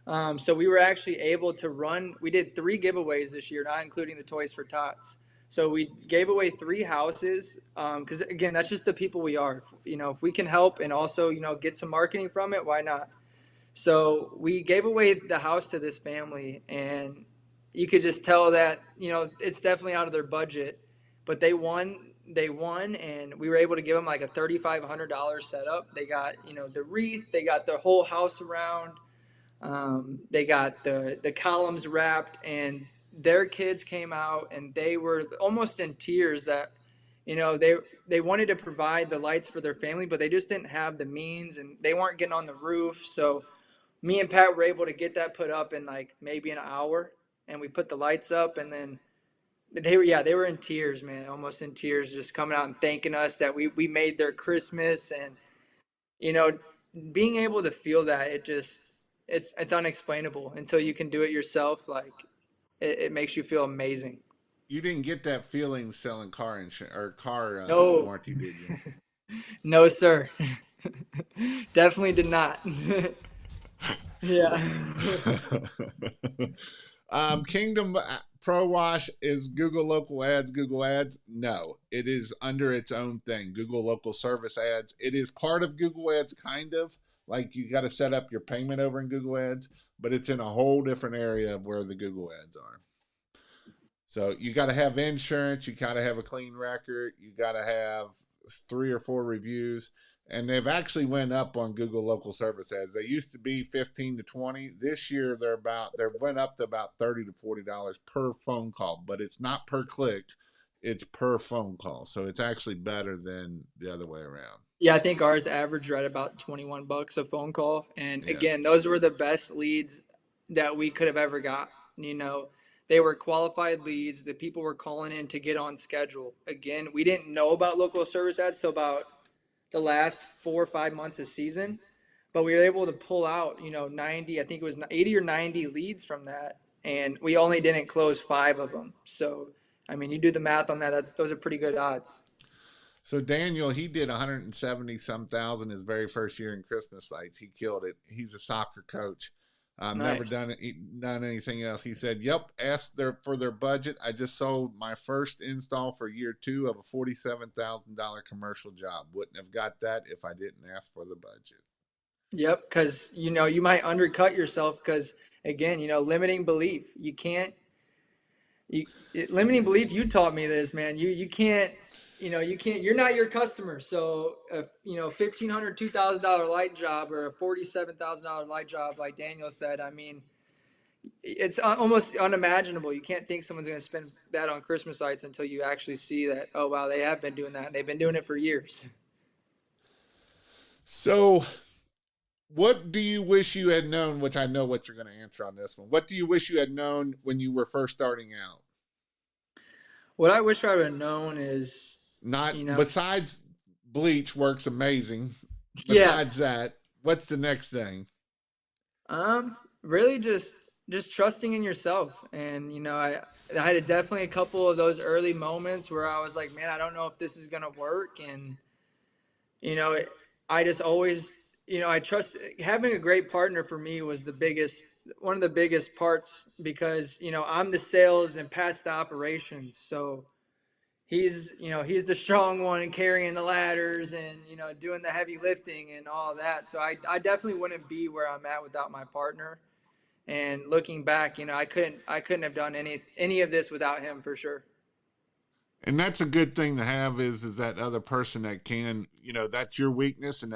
So we were actually able to run. We did 3 giveaways this year, not including the Toys for Tots. So we gave away 3 houses because again, that's just the people we are. If we can help and also get some marketing from it, why not? So we gave away the house to this family, and you could just tell that it's definitely out of their budget, but they won. They won, and we were able to give them like a $3,500 setup. They got the wreath, they got their whole house around, they got the columns wrapped, and their kids came out, and they were almost in tears that they wanted to provide the lights for their family, but they just didn't have the means, and they weren't getting on the roof. So me and Pat were able to get that put up in like maybe an hour, and we put the lights up, and then they were in tears, man, almost in tears, just coming out and thanking us that we made their Christmas, and you know, being able to feel that it's unexplainable until you can do it yourself. Like it makes you feel amazing. You didn't get that feeling selling car insurance or car No, warranty, did you? no, sir, definitely did not. Yeah. Kingdom Pro Wash is Google Local Ads. Google Ads? No, it is under its own thing. Google Local Service Ads. It is part of Google Ads, kind of. Like you got to set up your payment over in Google Ads, but it's in a whole different area of where the Google Ads are. So you got to have insurance. You got to have a clean record. You got to have 3 or 4 reviews. And they've actually went up on Google Local Service Ads. They used to be 15 to 20. This year they went up to about $30 to $40 per phone call, but it's not per click. it's per phone call. So it's actually better than the other way around. Yeah, I think ours averaged right about 21 bucks a phone call. And Yeah. again, those were the best leads that we could have ever got. You know, they were qualified leads that people were calling in to get on schedule. Again, we didn't know about local service ads till about the last 4 or 5 months of season, but we were able to pull out, 90, I think it was 80 or 90 leads from that. And we only didn't close five of them. So, I mean, you do the math on that. Those are pretty good odds. So Daniel, he did 170 some thousand his very first year in Christmas lights. He killed it. He's a soccer coach. Never Nice. done anything else. He said, "Yep, asked for their budget. I just sold my first install for year two of a $47,000 commercial job. Wouldn't have got that if I didn't ask for the budget." Yep, because you might undercut yourself because again, limiting belief. You can't limiting belief. You taught me this, man. You can't you can't. You're not your customer. So a $1,500 $2,000 light job or a $47,000 light job, like Daniel said. I mean, it's almost unimaginable. You can't think someone's going to spend that on Christmas lights until you actually see that. Oh wow, they have been doing that. They've been doing it for years. So, what do you wish you had known? Which I know what you're going to answer on this one. What do you wish you had known when you were first starting out? What I wish I would have known is, Not you know, besides bleach works amazing. yeah. Besides that, what's the next thing? Really just trusting in yourself, and I had definitely a couple of those early moments where I was like, man, I don't know if this is gonna work, and you know, it, I just always, I trust having a great partner for me was one of the biggest parts because I'm the sales and Pat's the operations, so he's the strong one and carrying the ladders and doing the heavy lifting and all that. So I definitely wouldn't be where I'm at without my partner. And looking back, I couldn't have done any of this without him for sure. And that's a good thing to have is that other person that can, that's your weakness, and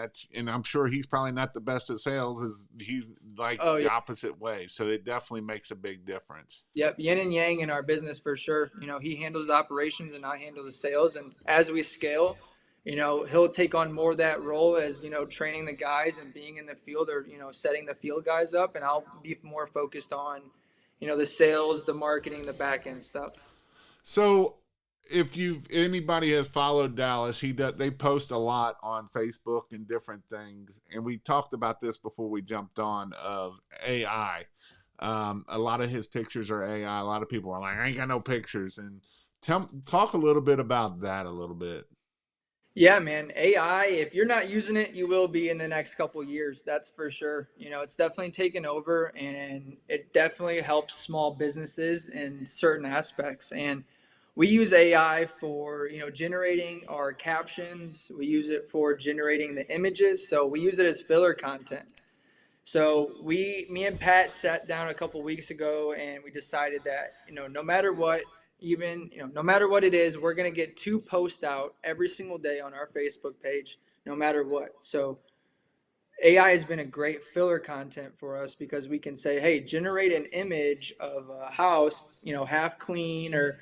I'm sure he's probably not the best at sales. Is he's like Oh the yeah. opposite way, so it definitely makes a big difference. Yep, yin and yang in our business for sure. He handles the operations and I handle the sales. And as we scale, he'll take on more of that role as, training the guys and being in the field or, setting the field guys up. And I'll be more focused on, the sales, the marketing, the back end stuff. So if you anybody has followed Dallas, they post a lot on Facebook and different things, and we talked about this before we jumped on of AI. A lot of his pictures are AI. A lot of people are like, I ain't got no pictures, and talk a little bit about that a little bit. Yeah, man. AI, if you're not using it, you will be in the next couple years. That's for sure. It's definitely taken over and it definitely helps small businesses in certain aspects. And we use AI for, generating our captions. We use it for generating the images. So we use it as filler content. So me and Pat sat down a couple weeks ago and we decided that, no matter what, even, no matter what it is, we're going to get two posts out every single day on our Facebook page, no matter what. So AI has been a great filler content for us because we can say, hey, generate an image of a house, half clean or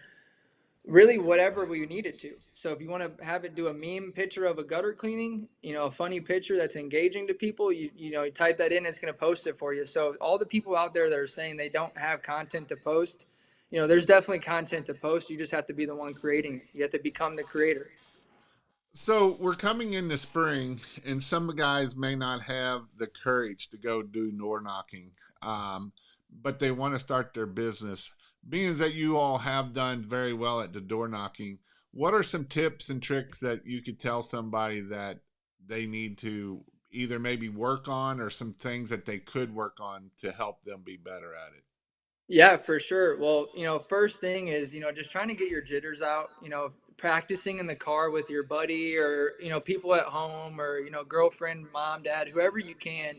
really whatever we need it to. So if you want to have it do a meme picture of a gutter cleaning, a funny picture that's engaging to people, you type that in, it's going to post it for you. So all the people out there that are saying they don't have content to post, there's definitely content to post. You just have to be the one creating it. You have to become the creator. So we're coming into spring, and some guys may not have the courage to go do door knocking, but they want to start their business. Being that you all have done very well at the door knocking, what are some tips and tricks that you could tell somebody that they need to either maybe work on or some things that they could work on to help them be better at it? Yeah, for sure. Well, first thing is, just trying to get your jitters out, practicing in the car with your buddy or, people at home or, girlfriend, mom, dad, whoever you can,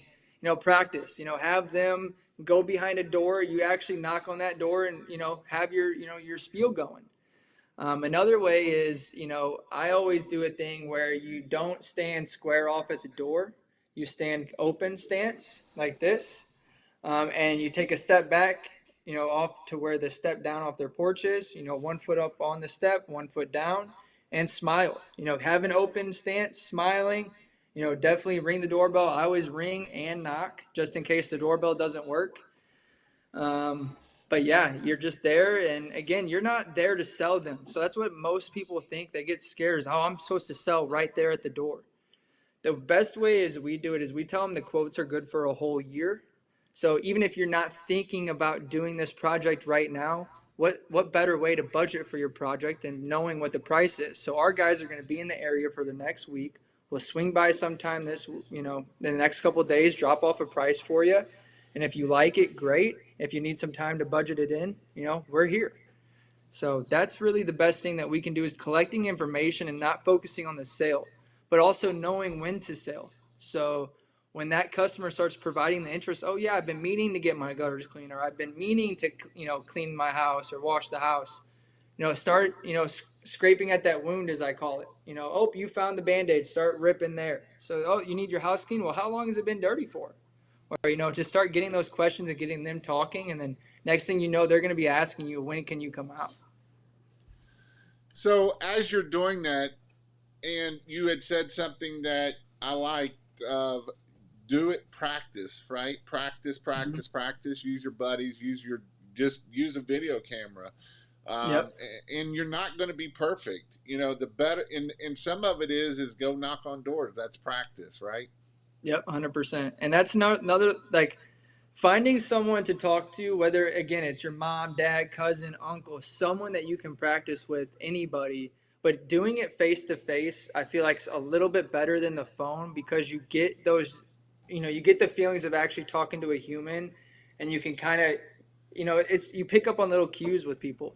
practice, have them go behind a door. You actually knock on that door and, have your spiel going. Another way is, I always do a thing where you don't stand square off at the door. You stand open stance like this, and you take a step back off to where the step down off their porch is, 1 foot up on the step, 1 foot down, and smile. Have an open stance, smiling. Definitely ring the doorbell. I always ring and knock just in case the doorbell doesn't work. Um, but yeah, you're just there, and again, you're not there to sell them. So that's what most people think. They get scared. Is, oh, I'm supposed to sell right there at the door. The best way is we do it is we tell them the quotes are good for a whole year. So even if you're not thinking about doing this project right now, what better way to budget for your project than knowing what the price is? So our guys are going to be in the area for the next week. We'll swing by sometime in the next couple of days, drop off a price for you. And if you like it, great. If you need some time to budget it in, we're here. So that's really the best thing that we can do is collecting information and not focusing on the sale, but also knowing when to sell. So when that customer starts providing the interest, oh yeah, I've been meaning to get my gutters clean, or I've been meaning to, clean my house or wash the house. Start, scraping at that wound, as I call it. Oh, you found the Band-Aid, start ripping there. So, oh, you need your house clean? Well, how long has it been dirty for? Or, just start getting those questions and getting them talking. And then next thing you know, they're going to be asking you, when can you come out? So as you're doing that, and you had said something that I liked of do it practice, right? Practice, Mm-hmm. practice, practice. Use your buddies. Just use a video camera. Yep. And you're not going to be perfect. The better, and some of it is go knock on doors. That's practice, right? Yep, 100%. And that's another, like, finding someone to talk to, whether again it's your mom, dad, cousin, uncle, someone that you can practice with, anybody, but doing it face to face, I feel like it's a little bit better than the phone because you get those, you get the feelings of actually talking to a human, and you can kind of, it's you pick up on little cues with people.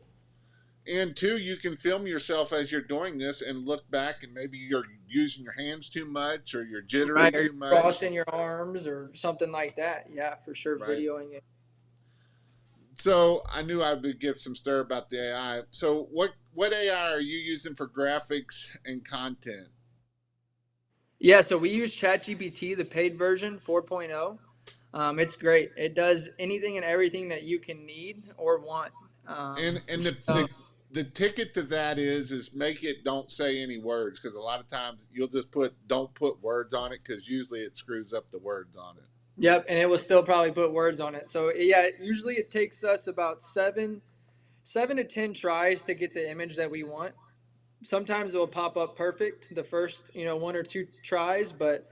And two, you can film yourself as you're doing this and look back, and maybe you're using your hands too much or you're Right, jittering or too you're much, crossing your arms or something like that. Yeah, for sure, right? videoing it. So I knew I would get some stir about the AI. So what AI are you using for graphics and content? Yeah, so we use ChatGPT, the paid version 4.0. It's great. It does anything and everything that you can need or want. And So, the ticket to that is make it don't say any words, because a lot of times you'll just put don't put words on it, because usually it screws up the words on it. yep, and it will still probably put words on it. So yeah, usually it takes us about seven to 10 tries to get the image that we want. Sometimes it will pop up perfect the first 1 or 2 tries, but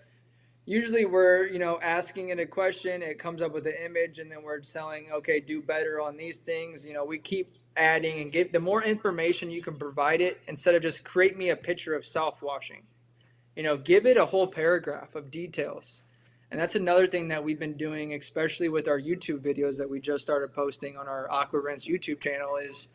usually we're asking it a question, it comes up with an image, and then we're telling, okay, do better on these things. We keep adding and give the more information you can provide it, instead of just create me a picture of self washing. Give it a whole paragraph of details. And that's another thing that we've been doing, especially with our YouTube videos that we just started posting on our Aqua Rinse YouTube channel. Is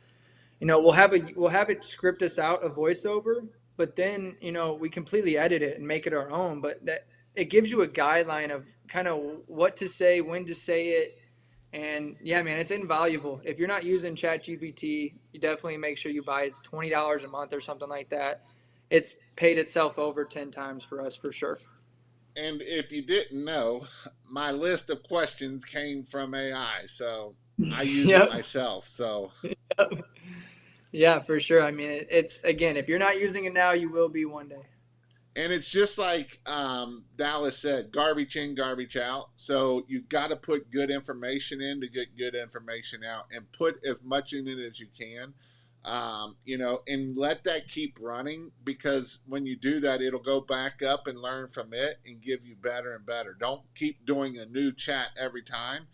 we'll have it script us out a voiceover, but then we completely edit it and make it our own. But that it gives you a guideline of kind of what to say, when to say it, and yeah, man, it's invaluable. If you're not using ChatGPT, you definitely make sure you buy it. It's $20 a month or something like that. It's paid itself over 10 times for us for sure. And if you didn't know, my list of questions came from AI, so I use it Yep. myself. So, Yeah, for sure. I mean, it's again, if you're not using it now, you will be one day. and it's just like Dallas said, garbage in, garbage out. So you got to put good information in to get good information out, and put as much in it as you can. And let that keep running, because when you do that, it'll go back up and learn from it and give you better and better. Don't keep doing a new chat every time.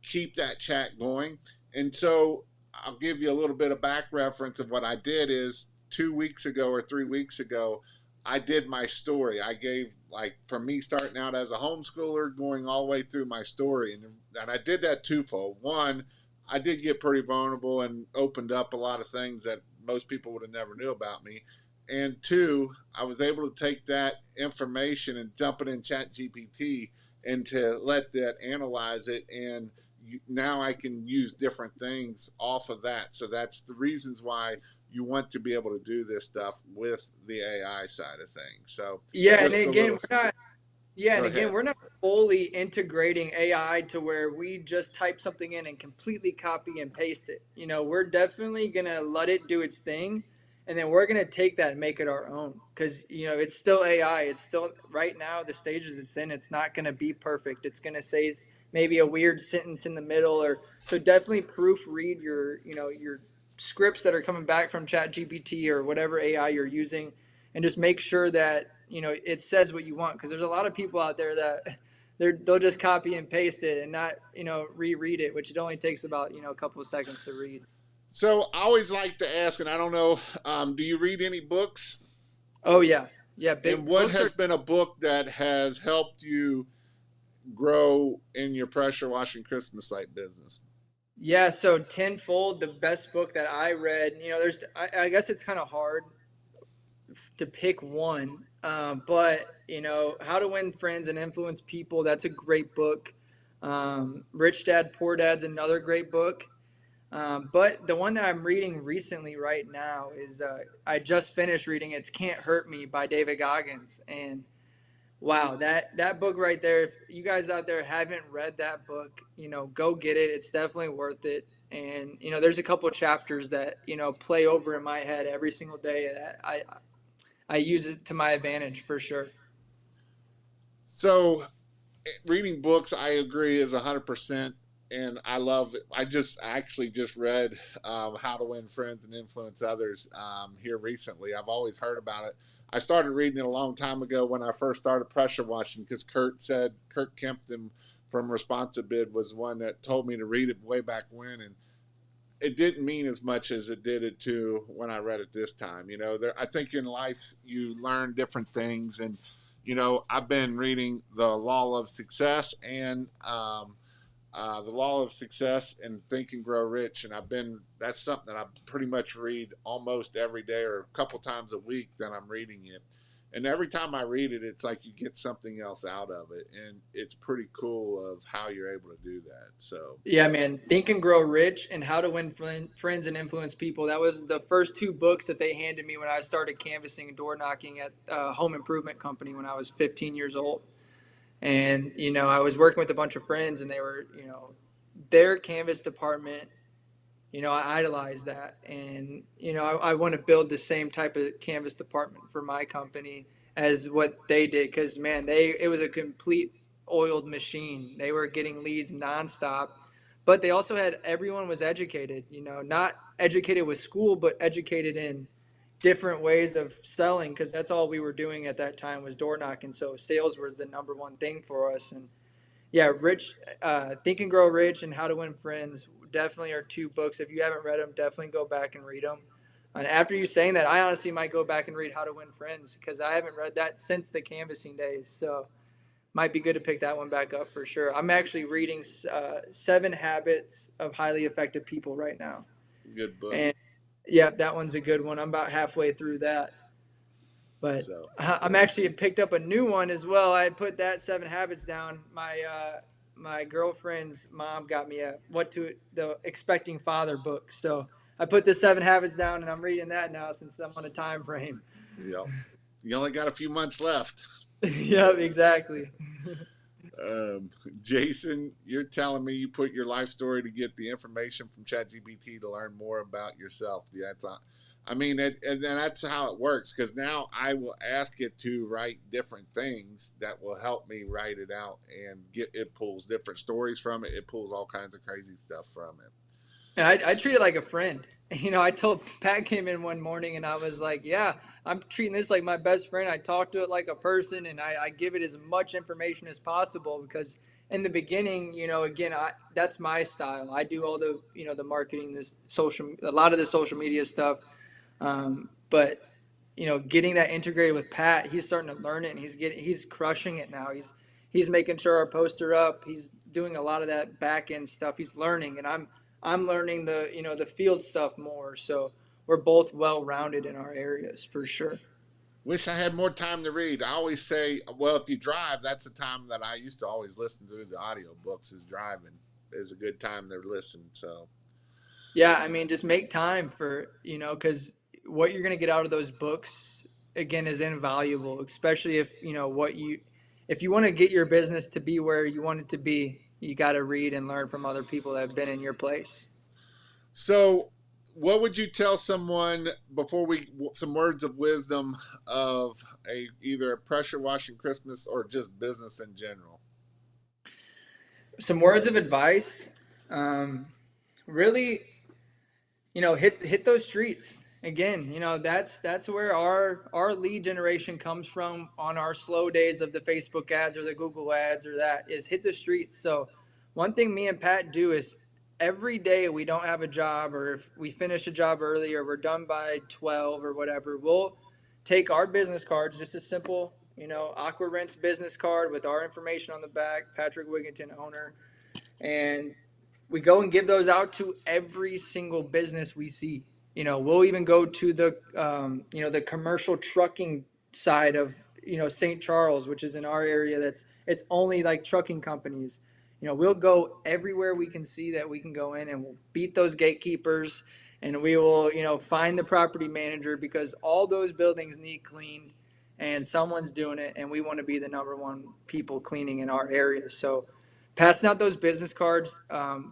Keep that chat going. And so I'll give you a little bit of back reference of what I did is 2 weeks ago or 3 weeks ago, I did my story. I gave, like, from me starting out as a homeschooler going all the way through my story. And I did that twofold. One, I did get pretty vulnerable and opened up a lot of things that most people would have never knew about me. And two, I was able to take that information and dump it in Chat GPT and to let that analyze it. And now I can use different things off of that. So that's the reasons why you want to be able to do this stuff with the AI side of things. So Yeah, and just a again, little. we're not. Yeah, Go and again, ahead. we're not fully integrating AI to where we just type something in and completely copy and paste it. We're definitely gonna let it do its thing, and then we're gonna take that and make it our own. Because it's still AI. It's still right now the stages it's in. It's not gonna be perfect. It's gonna say maybe a weird sentence in the middle, or so definitely proofread your scripts that are coming back from ChatGPT or whatever AI you're using, and just make sure that it says what you want, because there's a lot of people out there that they'll just copy and paste it and not reread it, which it only takes about a couple of seconds to read. So I always like to ask, and I don't know, do you read any books? Oh yeah, yeah. And Big what books are. has been a book that has helped you grow in your pressure washing Christmas light business? Yeah, so tenfold, the best book that I read. There's I guess it's kind of hard to pick one, but How to Win Friends and Influence People, that's a great book. Rich Dad Poor Dad's another great book. But the one that I'm reading recently right now is I just finished reading It's Can't Hurt Me by David Goggins. And wow, that book right there, if you guys out there haven't read that book, go get it. It's definitely worth it. And there's a couple chapters that play over in my head every single day that I use it to my advantage for sure. So reading books, I agree, is 100%. And I love it. I actually just read How to Win Friends and Influence Others here recently. I've always heard about it. I started reading it a long time ago when I first started pressure washing because Kurt Kempton from Responsibid was one that told me to read it way back when. And it didn't mean as much as it did it to when I read it this time. I think in life you learn different things, and I've been reading The Law of Success and The Law of Success and Think and Grow Rich, and that's something that I pretty much read almost every day or a couple times a week that I'm reading it. And every time I read it, it's like you get something else out of it, and it's pretty cool of how you're able to do that. So Yeah, man. Think and Grow Rich and How to Win Friends and Influence People. That was the first two books that they handed me when I started canvassing and door knocking at a home improvement company when I was 15 years old. And, I was working with a bunch of friends, and they were, their canvas department, I idolize that. And, I want to build the same type of canvas department for my company as what they did. Cause man, it was a complete oiled machine. They were getting leads nonstop, but they also had, everyone was educated, not educated with school, but educated in different ways of selling. Cause that's all we were doing at that time was door knocking. So sales was the number one thing for us. And yeah, Think and Grow Rich and How to Win Friends definitely are two books. If you haven't read them, definitely go back and read them. And after you saying that, I honestly might go back and read How to Win Friends because I haven't read that since the canvassing days. So might be good to pick that one back up for sure. I'm actually reading Seven Habits of Highly Effective People right now, good book. and yeah, that one's a good one. I'm about halfway through that. But So I'm actually picked up a new one as well. I had put that Seven Habits down. My girlfriend's mom got me a What to the Expecting Father book. So I put the Seven Habits down, and I'm reading that now since I'm on a time frame. yep, you only got a few months left. Yep, exactly. Um, Jason, you're telling me you put your life story to get the information from ChatGPT to learn more about yourself. Yeah, I mean, and then that's how it works. Because now I will ask it to write different things that will help me write it out, and it pulls different stories from it. It pulls all kinds of crazy stuff from it. And I treat it like a friend. I told Pat came in one morning and I was like, yeah, I'm treating this like my best friend. I talk to it like a person, and I give it as much information as possible because in the beginning, again, that's my style. I do all the, the marketing, a lot of the social media stuff. But getting that integrated with Pat, he's starting to learn it, and he's crushing it now. He's making sure our posts are up. He's doing a lot of that back end stuff. He's learning, and I'm learning the the field stuff more. So we're both well rounded in our areas for sure. Wish I had more time to read. I always say, well, if you drive, that's the time that I used to always listen to the audio books. Is driving is a good time to listen. So Yeah, I mean, just make time for because what you're gonna get out of those books again is invaluable, especially if what if you want to get your business to be where you want it to be, you got to read and learn from other people that have been in your place. So, what would you tell someone before we some words of wisdom of a either a pressure washing Christmas or just business in general? Some words of advice. Really, hit those streets again. That's where our lead generation comes from on our slow days of the Facebook ads or the Google ads, or that is hit the streets. So one thing me and Pat do is every day we don't have a job, or if we finish a job early or we're done by 12 or whatever, we'll take our business cards, just a simple Aqua Rents business card with our information on the back, Patrick Wigginton, owner, and we go and give those out to every single business we see. We'll even go to the commercial trucking side of St. Charles, which is in our area. It's only like trucking companies. We'll go everywhere we can see that we can go in, and we'll beat those gatekeepers, and we will find the property manager, because all those buildings need cleaned, and someone's doing it, and we want to be the number one people cleaning in our area. So passing out those business cards.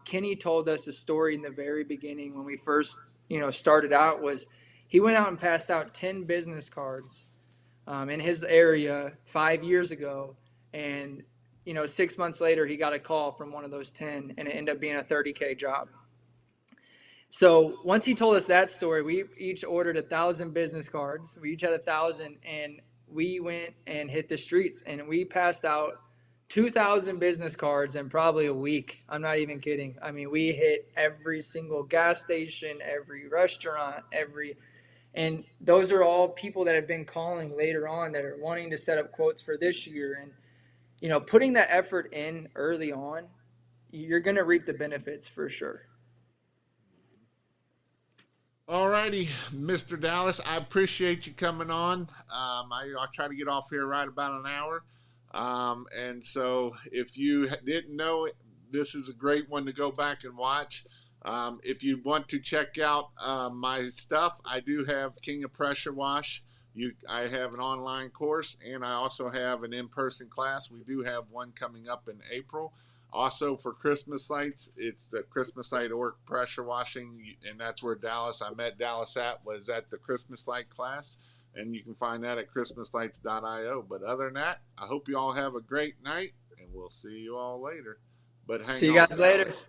Kenny told us a story in the very beginning when we first, started out. Was he went out and passed out 10 business cards in his area 5 years ago, and 6 months later he got a call from one of those 10, and it ended up being a 30K job. So once he told us that story, we each ordered 1,000 business cards. We each had 1,000, and we went and hit the streets, and we passed out 2,000 business cards in probably a week. I'm not even kidding. I mean, we hit every single gas station, every restaurant, and those are all people that have been calling later on that are wanting to set up quotes for this year. And, putting that effort in early on, you're going to reap the benefits for sure. All righty, Mr. Dallas, I appreciate you coming on. I'll try to get off here right about an hour. And so, if you didn't know, this is a great one to go back and watch. If you want to check out my stuff, I do have King of Pressure Wash. I have an online course, and I also have an in-person class. We do have one coming up in April. Also for Christmas lights, it's the Christmas light or pressure washing, and that's where I met Dallas was at the Christmas light class, and you can find that at christmaslights.io. But other than that, I hope you all have a great night, and we'll see you all later. But hang See you on, guys later. Dallas.